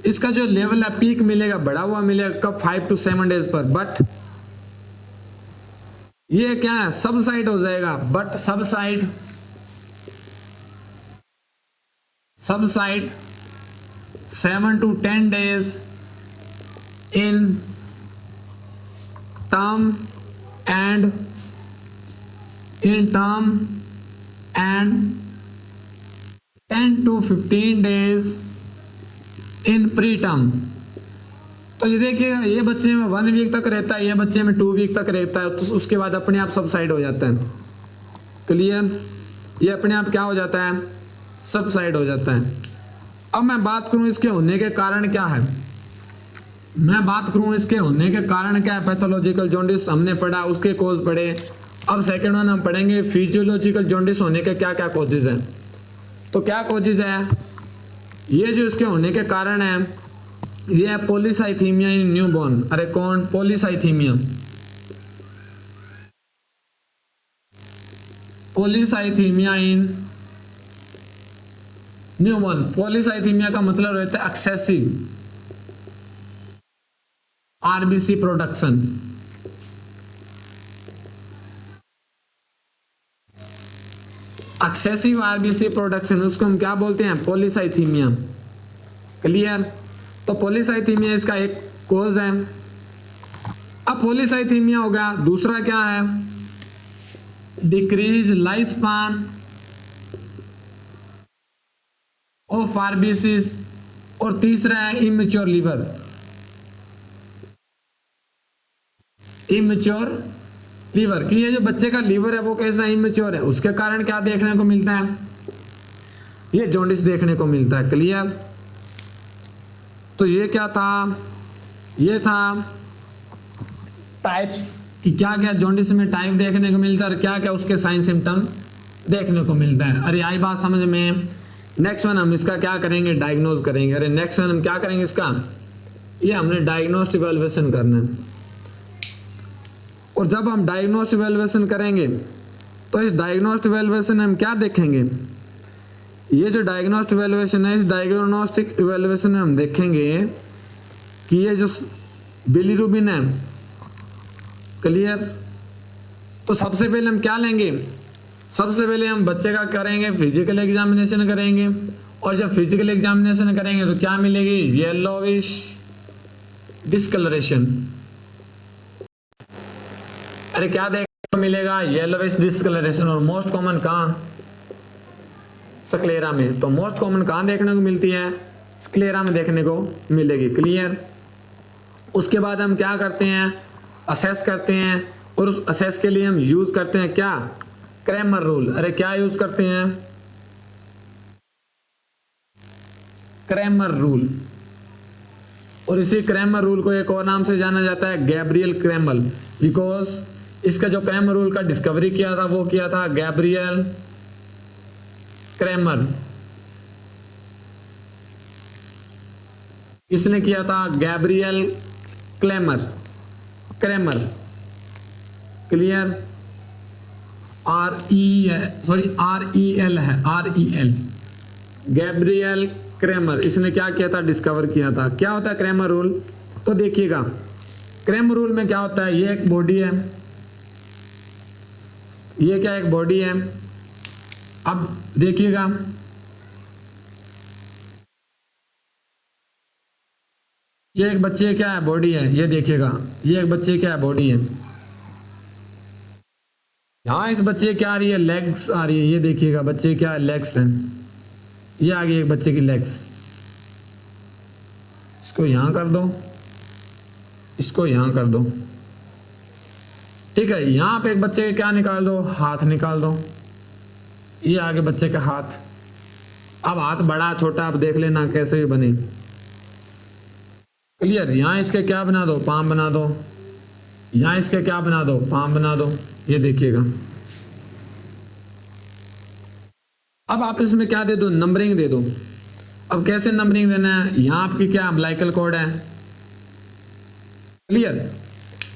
इसका जो लेवल है पीक मिलेगा, बढ़ा हुआ मिलेगा कब? 5 to 7 डेज पर। बट ये क्या है? सबसाइड हो जाएगा। But subside 7 to 10 days in term and in term and 10 to 15 days in preterm। तो ये देखिए, ये बच्चे में 1 वीक तक रहता है, ये बच्चे में 2 वीक तक रहता है, तो उसके बाद अपने आप सबसाइड हो जाता है। क्लियर? ये अपने आप क्या हो जाता है? सबसाइड हो जाता है। अब मैं बात करूं इसके होने के कारण क्या है, पैथोलॉजिकल जॉन्डिस हमने पढ़ा, उसके कोज पढ़े। अब सेकंड वन हम पढ़ेंगे फिजियोलॉजिकल जॉन्डिस होने के क्या क्या कोजेज हैं। तो क्या कोजेज है? ये जो इसके होने के कारण है, ये है पॉलीसाइथीमिया इन न्यूबॉर्न। अरे कौन? Polycythaemia in newborn. पॉलीसाइथीमिया का मतलब रहता है excessive RBC production. Excessive RBC production, उसको हम क्या बोलते हैं? पॉलीसाइथीमिया। क्लियर? तो पॉलीसाइथीमिया इसका एक कोज है। अब पॉलीसाइथीमिया हो गया, दूसरा क्या है? Decrease life span of RBCs, और तीसरा है इमेच्योर लीवर। कि ये जो बच्चे का लीवर है वो कैसा इमेच्योर है, उसके कारण क्या देखने को मिलता है? ये जॉन्डिस देखने को मिलता है। क्लियर? तो ये क्या था? ये था टाइप्स कि क्या क्या जॉन्डिस में टाइप देखने को मिलता है और क्या क्या उसके साइन सिम्टम देखने को मिलता है। अरे आई बात समझ में? नेक्स्ट वन हम इसका क्या करेंगे? डायग्नोज करेंगे। अरे नेक्स्ट वन हम क्या करेंगे इसका? ये हमने डायग्नोस्टिक इवैल्यूएशन करना है। और जब हम डायग्नोस्टिक इवैल्यूएशन करेंगे तो इस डायग्नोस्टिक इवैल्यूएशन में हम क्या देखेंगे? ये जो डायग्नोस्टिक इवैल्यूएशन है, इस डायग्नोस्टिक इवैल्यूएशन में हम देखेंगे कि ये जो बिलीरुबिन है। क्लियर? तो सबसे पहले हम क्या लेंगे? सबसे पहले हम बच्चे का करेंगे फिजिकल एग्जामिनेशन करेंगे, और जब फिजिकल एग्जामिनेशन करेंगे तो क्या मिलेगी? Yellowish discolouration. अरे क्या देखने को मिलेगा? Yellowish discolouration. और मोस्ट कॉमन कहाँ? स्क्लेरा में। तो मोस्ट कॉमन कहाँ देखने को मिलती है? स्क्लेरा में देखने को मिलेगी। क्लियर? उसके बाद हम क्या करते हैं? असेस करते हैं, और उस असेस के लिए हम यूज करते हैं क्या? Cramer rule. अरे क्या यूज करते हैं? Cramer rule. और इसी क्रैमर रूल को एक और नाम से जाना जाता है गैब्रियल क्रैमर, बिकॉज इसका जो क्रैमर रूल का डिस्कवरी किया था वो किया था गैब्रियल क्रैमर। इसने किया था गैब्रियल क्रैमर। क्लियर? REL है, REL, गैब्रियल क्रैमर। इसने क्या किया था? डिस्कवर किया था। क्या होता है क्रैमर रूल? तो देखिएगा, क्रैमर रूल में क्या होता है? ये एक बॉडी है, ये क्या एक बॉडी है। अब देखिएगा, ये एक बच्चे क्या है? बॉडी है। ये देखिएगा, ये एक बच्चे क्या है? बॉडी है। यहाँ इस बच्चे क्या आ रही है? लेग्स आ रही है। ये देखिएगा, बच्चे क्या है? लेग्स हैं। ये आ गई एक बच्चे की लेग्स। इसको यहाँ कर दो, इसको यहाँ कर दो। ठीक है? यहाँ पे एक बच्चे के क्या निकाल दो? हाथ निकाल दो। ये आगे बच्चे का हाथ। अब हाथ बड़ा छोटा आप देख लेना कैसे भी बने। क्लियर? यहाँ इसके क्या बना दो? पाम बना दो। यहाँ इसके क्या बना दो? पाम बना दो। ये देखिएगा। अब आप इसमें क्या दे दो? नंबरिंग दे दो। अब कैसे नंबरिंग देना है? यहाँ आपकी क्या अम्बिलिकल कॉर्ड है। क्लियर?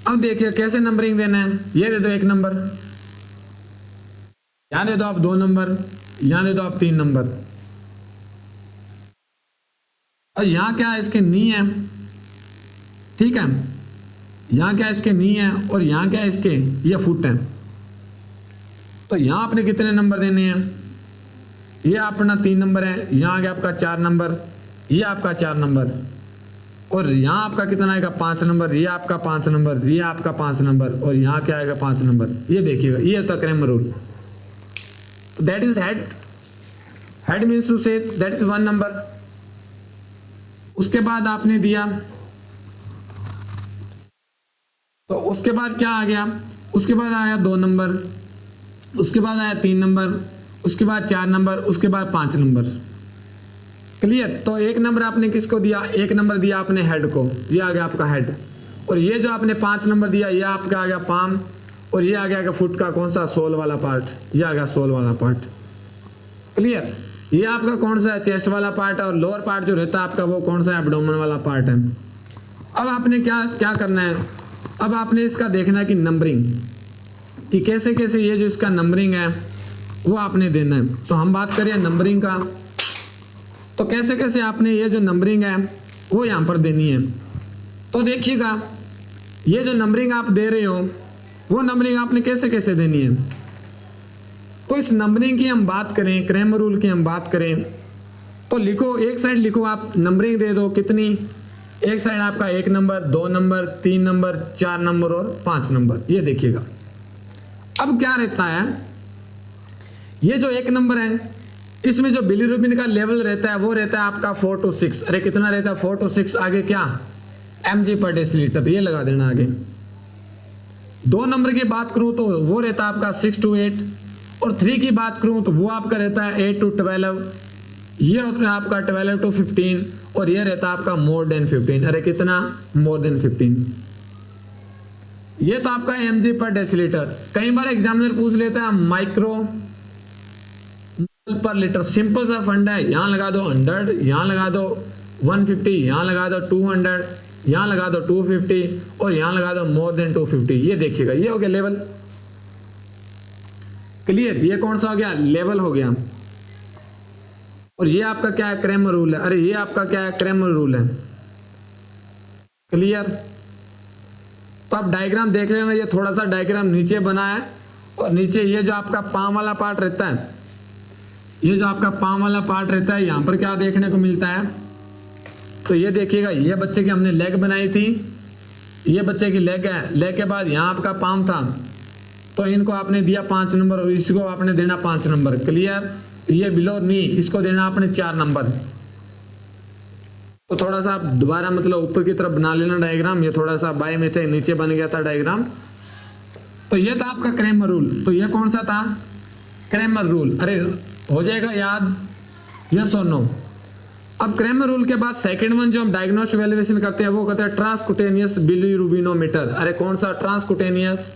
अब देखिए कैसे नंबरिंग देना है। ये दे दो 1 नंबर, यहाँ दे दो आप 2 नंबर, यहाँ दे दो आप 3 नंबर। और यहाँ क्या है? इसके नी है। ठीक है? यहाँ क्या इसके नी है, और यहाँ क्या इसके? ये फुट है। तो यहाँ आपने कितने नंबर देने हैं? ये अपना 3 नंबर है, यहाँ आ गया आपका 4 नंबर, ये आपका 4 नंबर। और यहाँ आपका कितना आएगा 5 नंबर, ये आपका 5 नंबर, ये आपका 5 नंबर, और यहाँ क्या आएगा 5 नंबर। ये देखिएगा, ये होता क्रैमर रूल। तो that is head. Head means to say that is 1 number. उसके बाद आपने दिया, तो उसके बाद क्या आ गया, उसके बाद आया 2 नंबर, उसके बाद आया 3 नंबर, उसके बाद 4 नंबर, उसके बाद 5 नंबर। क्लियर। तो 1 नंबर आपने किसको दिया, 1 नंबर दिया आपने हेड को, ये आ गया आपका हेड। और ये जो आपने 5 नंबर दिया, ये आपका आ गया पाम, और ये आ गया फुट का कौन सा, सोल वाला पार्ट, ये आ गया सोल वाला पार्ट। क्लियर। ये आपका कौन सा है, चेस्ट वाला पार्ट, और लोअर पार्ट जो रहता है आपका वो कौन सा है, एब्डोमेन वाला पार्ट है। अब आपने क्या क्या करना है, अब आपने इसका देखना है कि नंबरिंग, कि कैसे कैसे ये जो इसका नंबरिंग है वो आपने देना है। तो हम बात करें नंबरिंग का, तो कैसे कैसे आपने ये जो नंबरिंग है वो यहाँ पर देनी है। तो देखिएगा, ये जो नंबरिंग आप दे रहे हो वो नंबरिंग आपने कैसे कैसे देनी है। तो इस नंबरिंग की हम बात करें, क्रैमर रूल की हम बात करें, तो लिखो, एक साइड लिखो आप नंबरिंग दे दो कितनी, एक साइड आपका 1 नंबर, 2 नंबर, 3 नंबर, 4 नंबर और 5 नंबर। ये देखिएगा, अब क्या रहता है, ये जो 1 नंबर है इसमें जो बिलीरुबिन का लेवल रहता है वो रहता है आपका 4 to 6। अरे कितना रहता है, 4 to 6। आगे क्या, mg/dL, ये लगा देना आगे। 2 नंबर की बात करूं तो वो रहता है आपका 6 to 8, और 3 की बात करूं तो वो आपका रहता है 8 to 12, ये होता है आपका 12 to 15, और ये रहता है आपका मोर देन 15। अरे कितना, मोर देन 15। ये तो आपका mg/dL। कई बार एग्जामिनर पूछ लेता है माइक्रो पर लीटर। सिंपल सा फंडा है, यहां लगा दो 100, यहां लगा दो 150, यहां लगा दो 200, यहां लगा दो 250, और यहां लगा दो मोर देन 250। ये देखिएगा, ये हो गया लेवल। क्लियर। ये कौन सा हो गया, लेवल हो गया। और ये आपका क्या है, क्रैमर रूल है। अरे ये आपका क्या है, क्रैमर रूल है। क्लियर। तो आप डायग्राम देख लेना, ये थोड़ा सा डायग्राम नीचे बना है, और नीचे ये जो आपका पाम वाला पार्ट रहता है, ये जो आपका पाम वाला पार्ट रहता है, यहाँ पर क्या देखने को मिलता है, तो ये देखिएगा, ये बच्चे की हमने लेग बनाई थी, ये बच्चे की लेग है। लेग के बाद यहाँ आपका पाम था, तो इनको आपने दिया 5 नंबर, और इसको आपने देना 5 नंबर। क्लियर। ये बिलो नी, इसको देना आपने 4 नंबर। तो थोड़ा सा आप दोबारा मतलब ऊपर की तरफ बना लेना डायग्राम, ये थोड़ा सा बाय मिस्टेक नीचे बन गया था डायग्राम। तो ये था आपका क्रैमर रूल। तो ये कौन सा था, क्रैमर रूल। अरे हो जाएगा याद, यस और नो। अब क्रैमर रूल के बाद सेकंड वन जो हम डायग्नोस्टिक वैल्यूएशन करते हैं वो करते हैं ट्रांसकुटेनियस बिलीरुबिनोमीटर। अरे कौन सा, ट्रांसकुटेनियस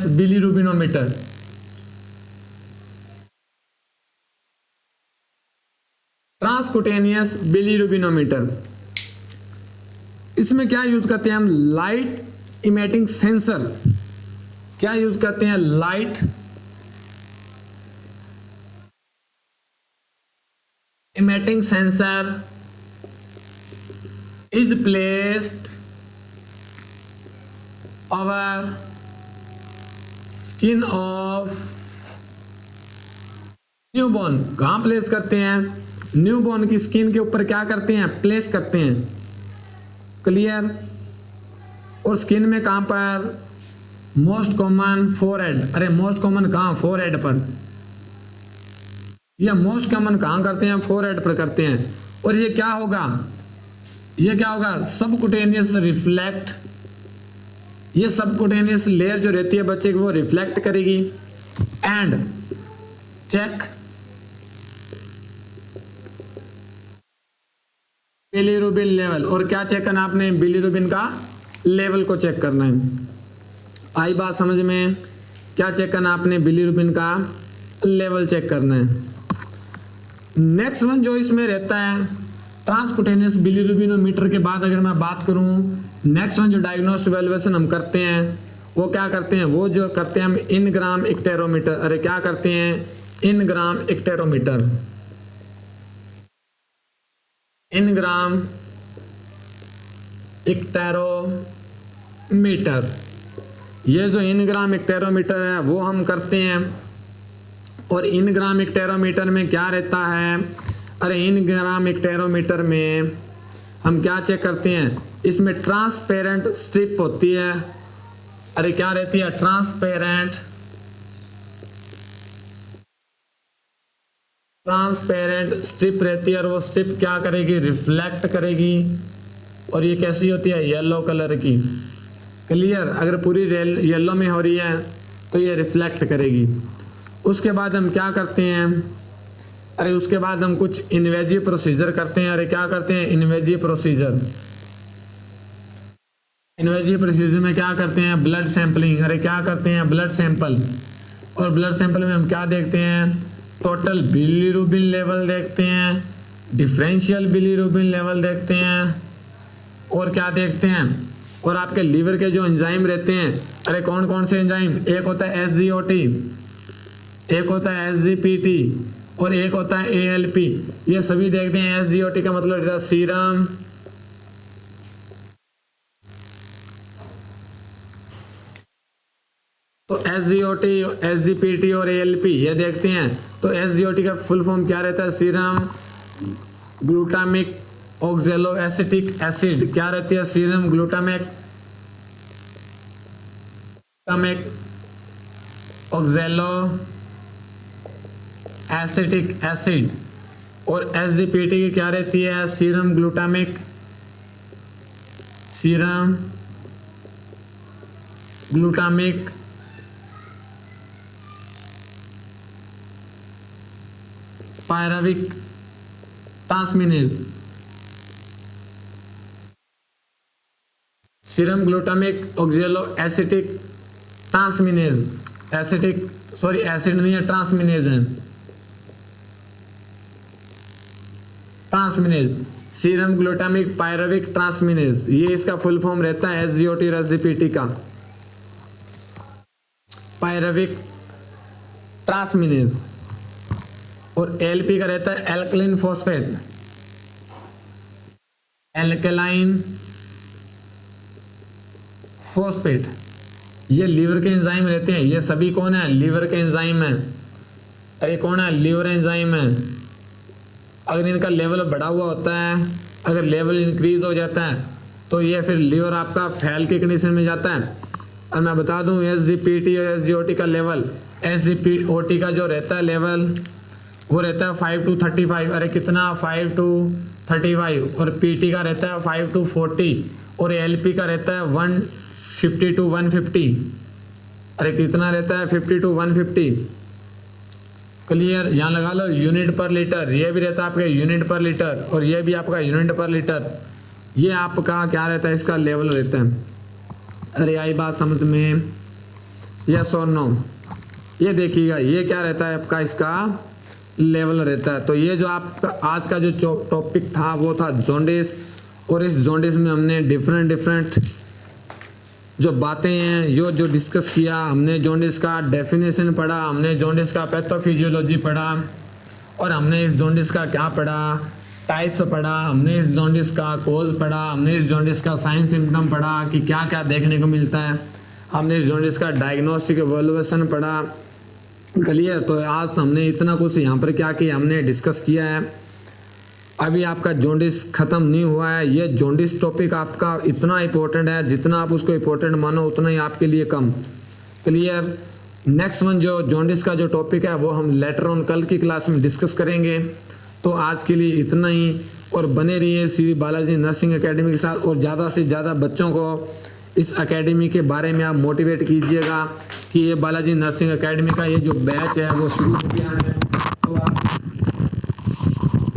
बिलीरुबिनोमीटर। ट्रांसकुटेनियस बिलीरुबिनोमीटर, इसमें क्या यूज करते हैं हम, लाइट इमेटिंग सेंसर। क्या यूज करते हैं, light emitting sensor is placed over skin of newborn. कहां प्लेस करते हैं, न्यूबॉर्न की स्किन के ऊपर क्या करते हैं, प्लेस करते हैं। क्लियर। और स्किन में कहां पर, मोस्ट कॉमन फोरहेड। अरे मोस्ट कॉमन कहां, फोरहेड पर। ये मोस्ट कॉमन कहां करते हैं, फोरहेड पर करते हैं। और ये क्या होगा, ये क्या होगा, सबकुटेनियस रिफ्लेक्ट। ये सबकुटेनियस लेयर जो रहती है बच्चे की वो रिफ्लेक्ट करेगी। And check bilirubin level. और क्या चेक करना आपने, बिलीरुबिन का लेवल को चेक करना है। आई बात समझ में, क्या चेक करना आपने, बिलीरुबिन का लेवल चेक करना है। नेक्स्ट वन जो इसमें रहता है ट्रांसकुटेनियस बिलीरुबिनोमीटर के बाद अगर मैं बात करूं, नेक्स्ट वन जो डायग्नोस्टिक वैल्यूएशन हम करते हैं वो क्या करते हैं, वो जो करते हैं हम इन ग्राम इक्टेरोमीटर। अरे क्या करते हैं, इन ग्राम इक्टेरोमीटर। इन ग्राम इक्टेरोमीटर, ये जो इन ग्राम इक्टेरोमीटर है वो हम करते हैं और इन ग्राम हेक्टेरोमीटर में क्या रहता है? अरे इन ग्राम हेक्टेरोमीटर में हम क्या चेक करते हैं? इसमें ट्रांसपेरेंट स्ट्रिप होती है। अरे क्या रहती है? ट्रांसपेरेंट स्ट्रिप रहती है और वो स्ट्रिप क्या करेगी? रिफ्लेक्ट करेगी। और ये कैसी होती है? येलो कलर की। क्लियर? अगर पूरी येलो में हो रही है तो ये रिफ्लेक्ट करेगी। उसके बाद हम क्या करते हैं? अरे उसके बाद हम कुछ इन्वेजिव प्रोसीजर करते हैं। अरे क्या करते हैं? इन्वेजिव प्रोसीजर में क्या करते हैं? Blood sampling. अरे क्या करते हैं? Blood sample. और ब्लड सैंपल में हम क्या देखते हैं? टोटल बिलीरुबिन लेवल देखते हैं, डिफरेंशियल बिलीरुबिन लेवल देखते हैं, और क्या देखते हैं? और आपके लीवर के जो एंजाइम रहते हैं, अरे कौन कौन से एंजाइम? एक होता है SGOT, एक होता है SGPT और एक होता है ALP। ये सभी देखते हैं। SGOT का मतलब रहता है सीरम तो SGOT, SGPT और ALP ये देखते हैं। तो SGOT का फुल फॉर्म क्या रहता है? Serum glutamic oxalo acetic acid. क्या रहती है? Serum glutamic oxalo acetic acid. और SGPT की क्या रहती है? Serum glutamic pyruvic transaminase. Serum glutamic oxalo acetic transaminase. Acid नहीं है, ट्रांसमिनेज है। Transaminase serum glutamic pyruvic transaminase, ये इसका फुल फॉर्म रहता है SGOT और SGPT का। पायराविक ट्रांसमिनेज। और LP का रहता है एल्कलाइन फॉस्फेट, एल्कलाइन फॉस्फेट। ये लीवर के एंजाइम रहते हैं। ये सभी कौन है? लीवर के एंजाइम है। अरे कौन है? लीवर एंजाइम है। अगर इनका लेवल बढ़ा हुआ होता है, अगर लेवल इंक्रीज हो जाता है तो ये फिर लीवर आपका फेल की कंडीशन में जाता है। और मैं बता दूं SGPT और SGOT का लेवल, SGOT का जो रहता है लेवल वो रहता है 5 to 35। अरे कितना? 5 to 35। और PT का रहता है 5 to 40 और LP का रहता है 150 to 150। अरे कितना रहता है? 50 to 150। क्लियर? यहाँ लगा लो यूनिट पर लीटर। ये भी रहता है आपके यूनिट पर लीटर और ये भी आपका यूनिट पर लीटर। ये आपका क्या रहता है? इसका लेवल रहता है। अरे आई बात समझ में? यस और नो? ये देखिएगा, ये क्या रहता है आपका? इसका लेवल रहता है। तो ये जो आपका आज का जो टॉपिक था वो था जॉन्डिस। और इस जॉन्डिस में हमने डिफरेंट जो बातें हैं जो डिस्कस किया। हमने जॉन्डिस का डेफिनेशन पढ़ा, हमने जॉन्डिस का पैथोफिजियोलॉजी पढ़ा, और हमने इस जॉन्डिस का क्या पढ़ा? टाइप्स पढ़ा। हमने इस जॉन्डिस का कोज पढ़ा, हमने इस जॉन्डिस का साइन सिम्टम पढ़ा कि क्या क्या देखने को मिलता है। हमने इस जॉन्डिस का डायग्नोस्टिक इवैल्यूएशन पढ़ा। क्लियर? तो आज हमने इतना कुछ यहाँ पर क्या किया? हमने डिस्कस किया है। अभी आपका जॉन्डिस खत्म नहीं हुआ है। ये जॉन्डिस टॉपिक आपका इतना इम्पोर्टेंट है, जितना आप उसको इम्पोर्टेंट मानो उतना ही आपके लिए कम। क्लियर? नेक्स्ट वन जो जॉन्डिस का जो टॉपिक है वो हम लेटर ऑन कल की क्लास में डिस्कस करेंगे। तो आज के लिए इतना ही, और बने रहिए श्री बालाजी नर्सिंग एकेडमी के साथ, और ज़्यादा से ज़्यादा बच्चों को इस एकेडमी के बारे में आप मोटिवेट कीजिएगा कि ये बालाजी नर्सिंग एकेडमी का ये जो बैच है वो शुरू हो गया है। तो आप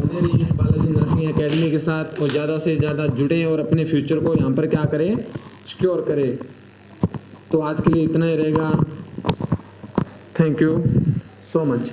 बने रहिए इस बालाजी नर्सिंग एकेडमी के साथ और ज़्यादा से ज़्यादा जुड़ें और अपने फ्यूचर को यहाँ पर क्या करें? सिक्योर करें। तो आज के लिए इतना ही रहेगा। Thank you so much.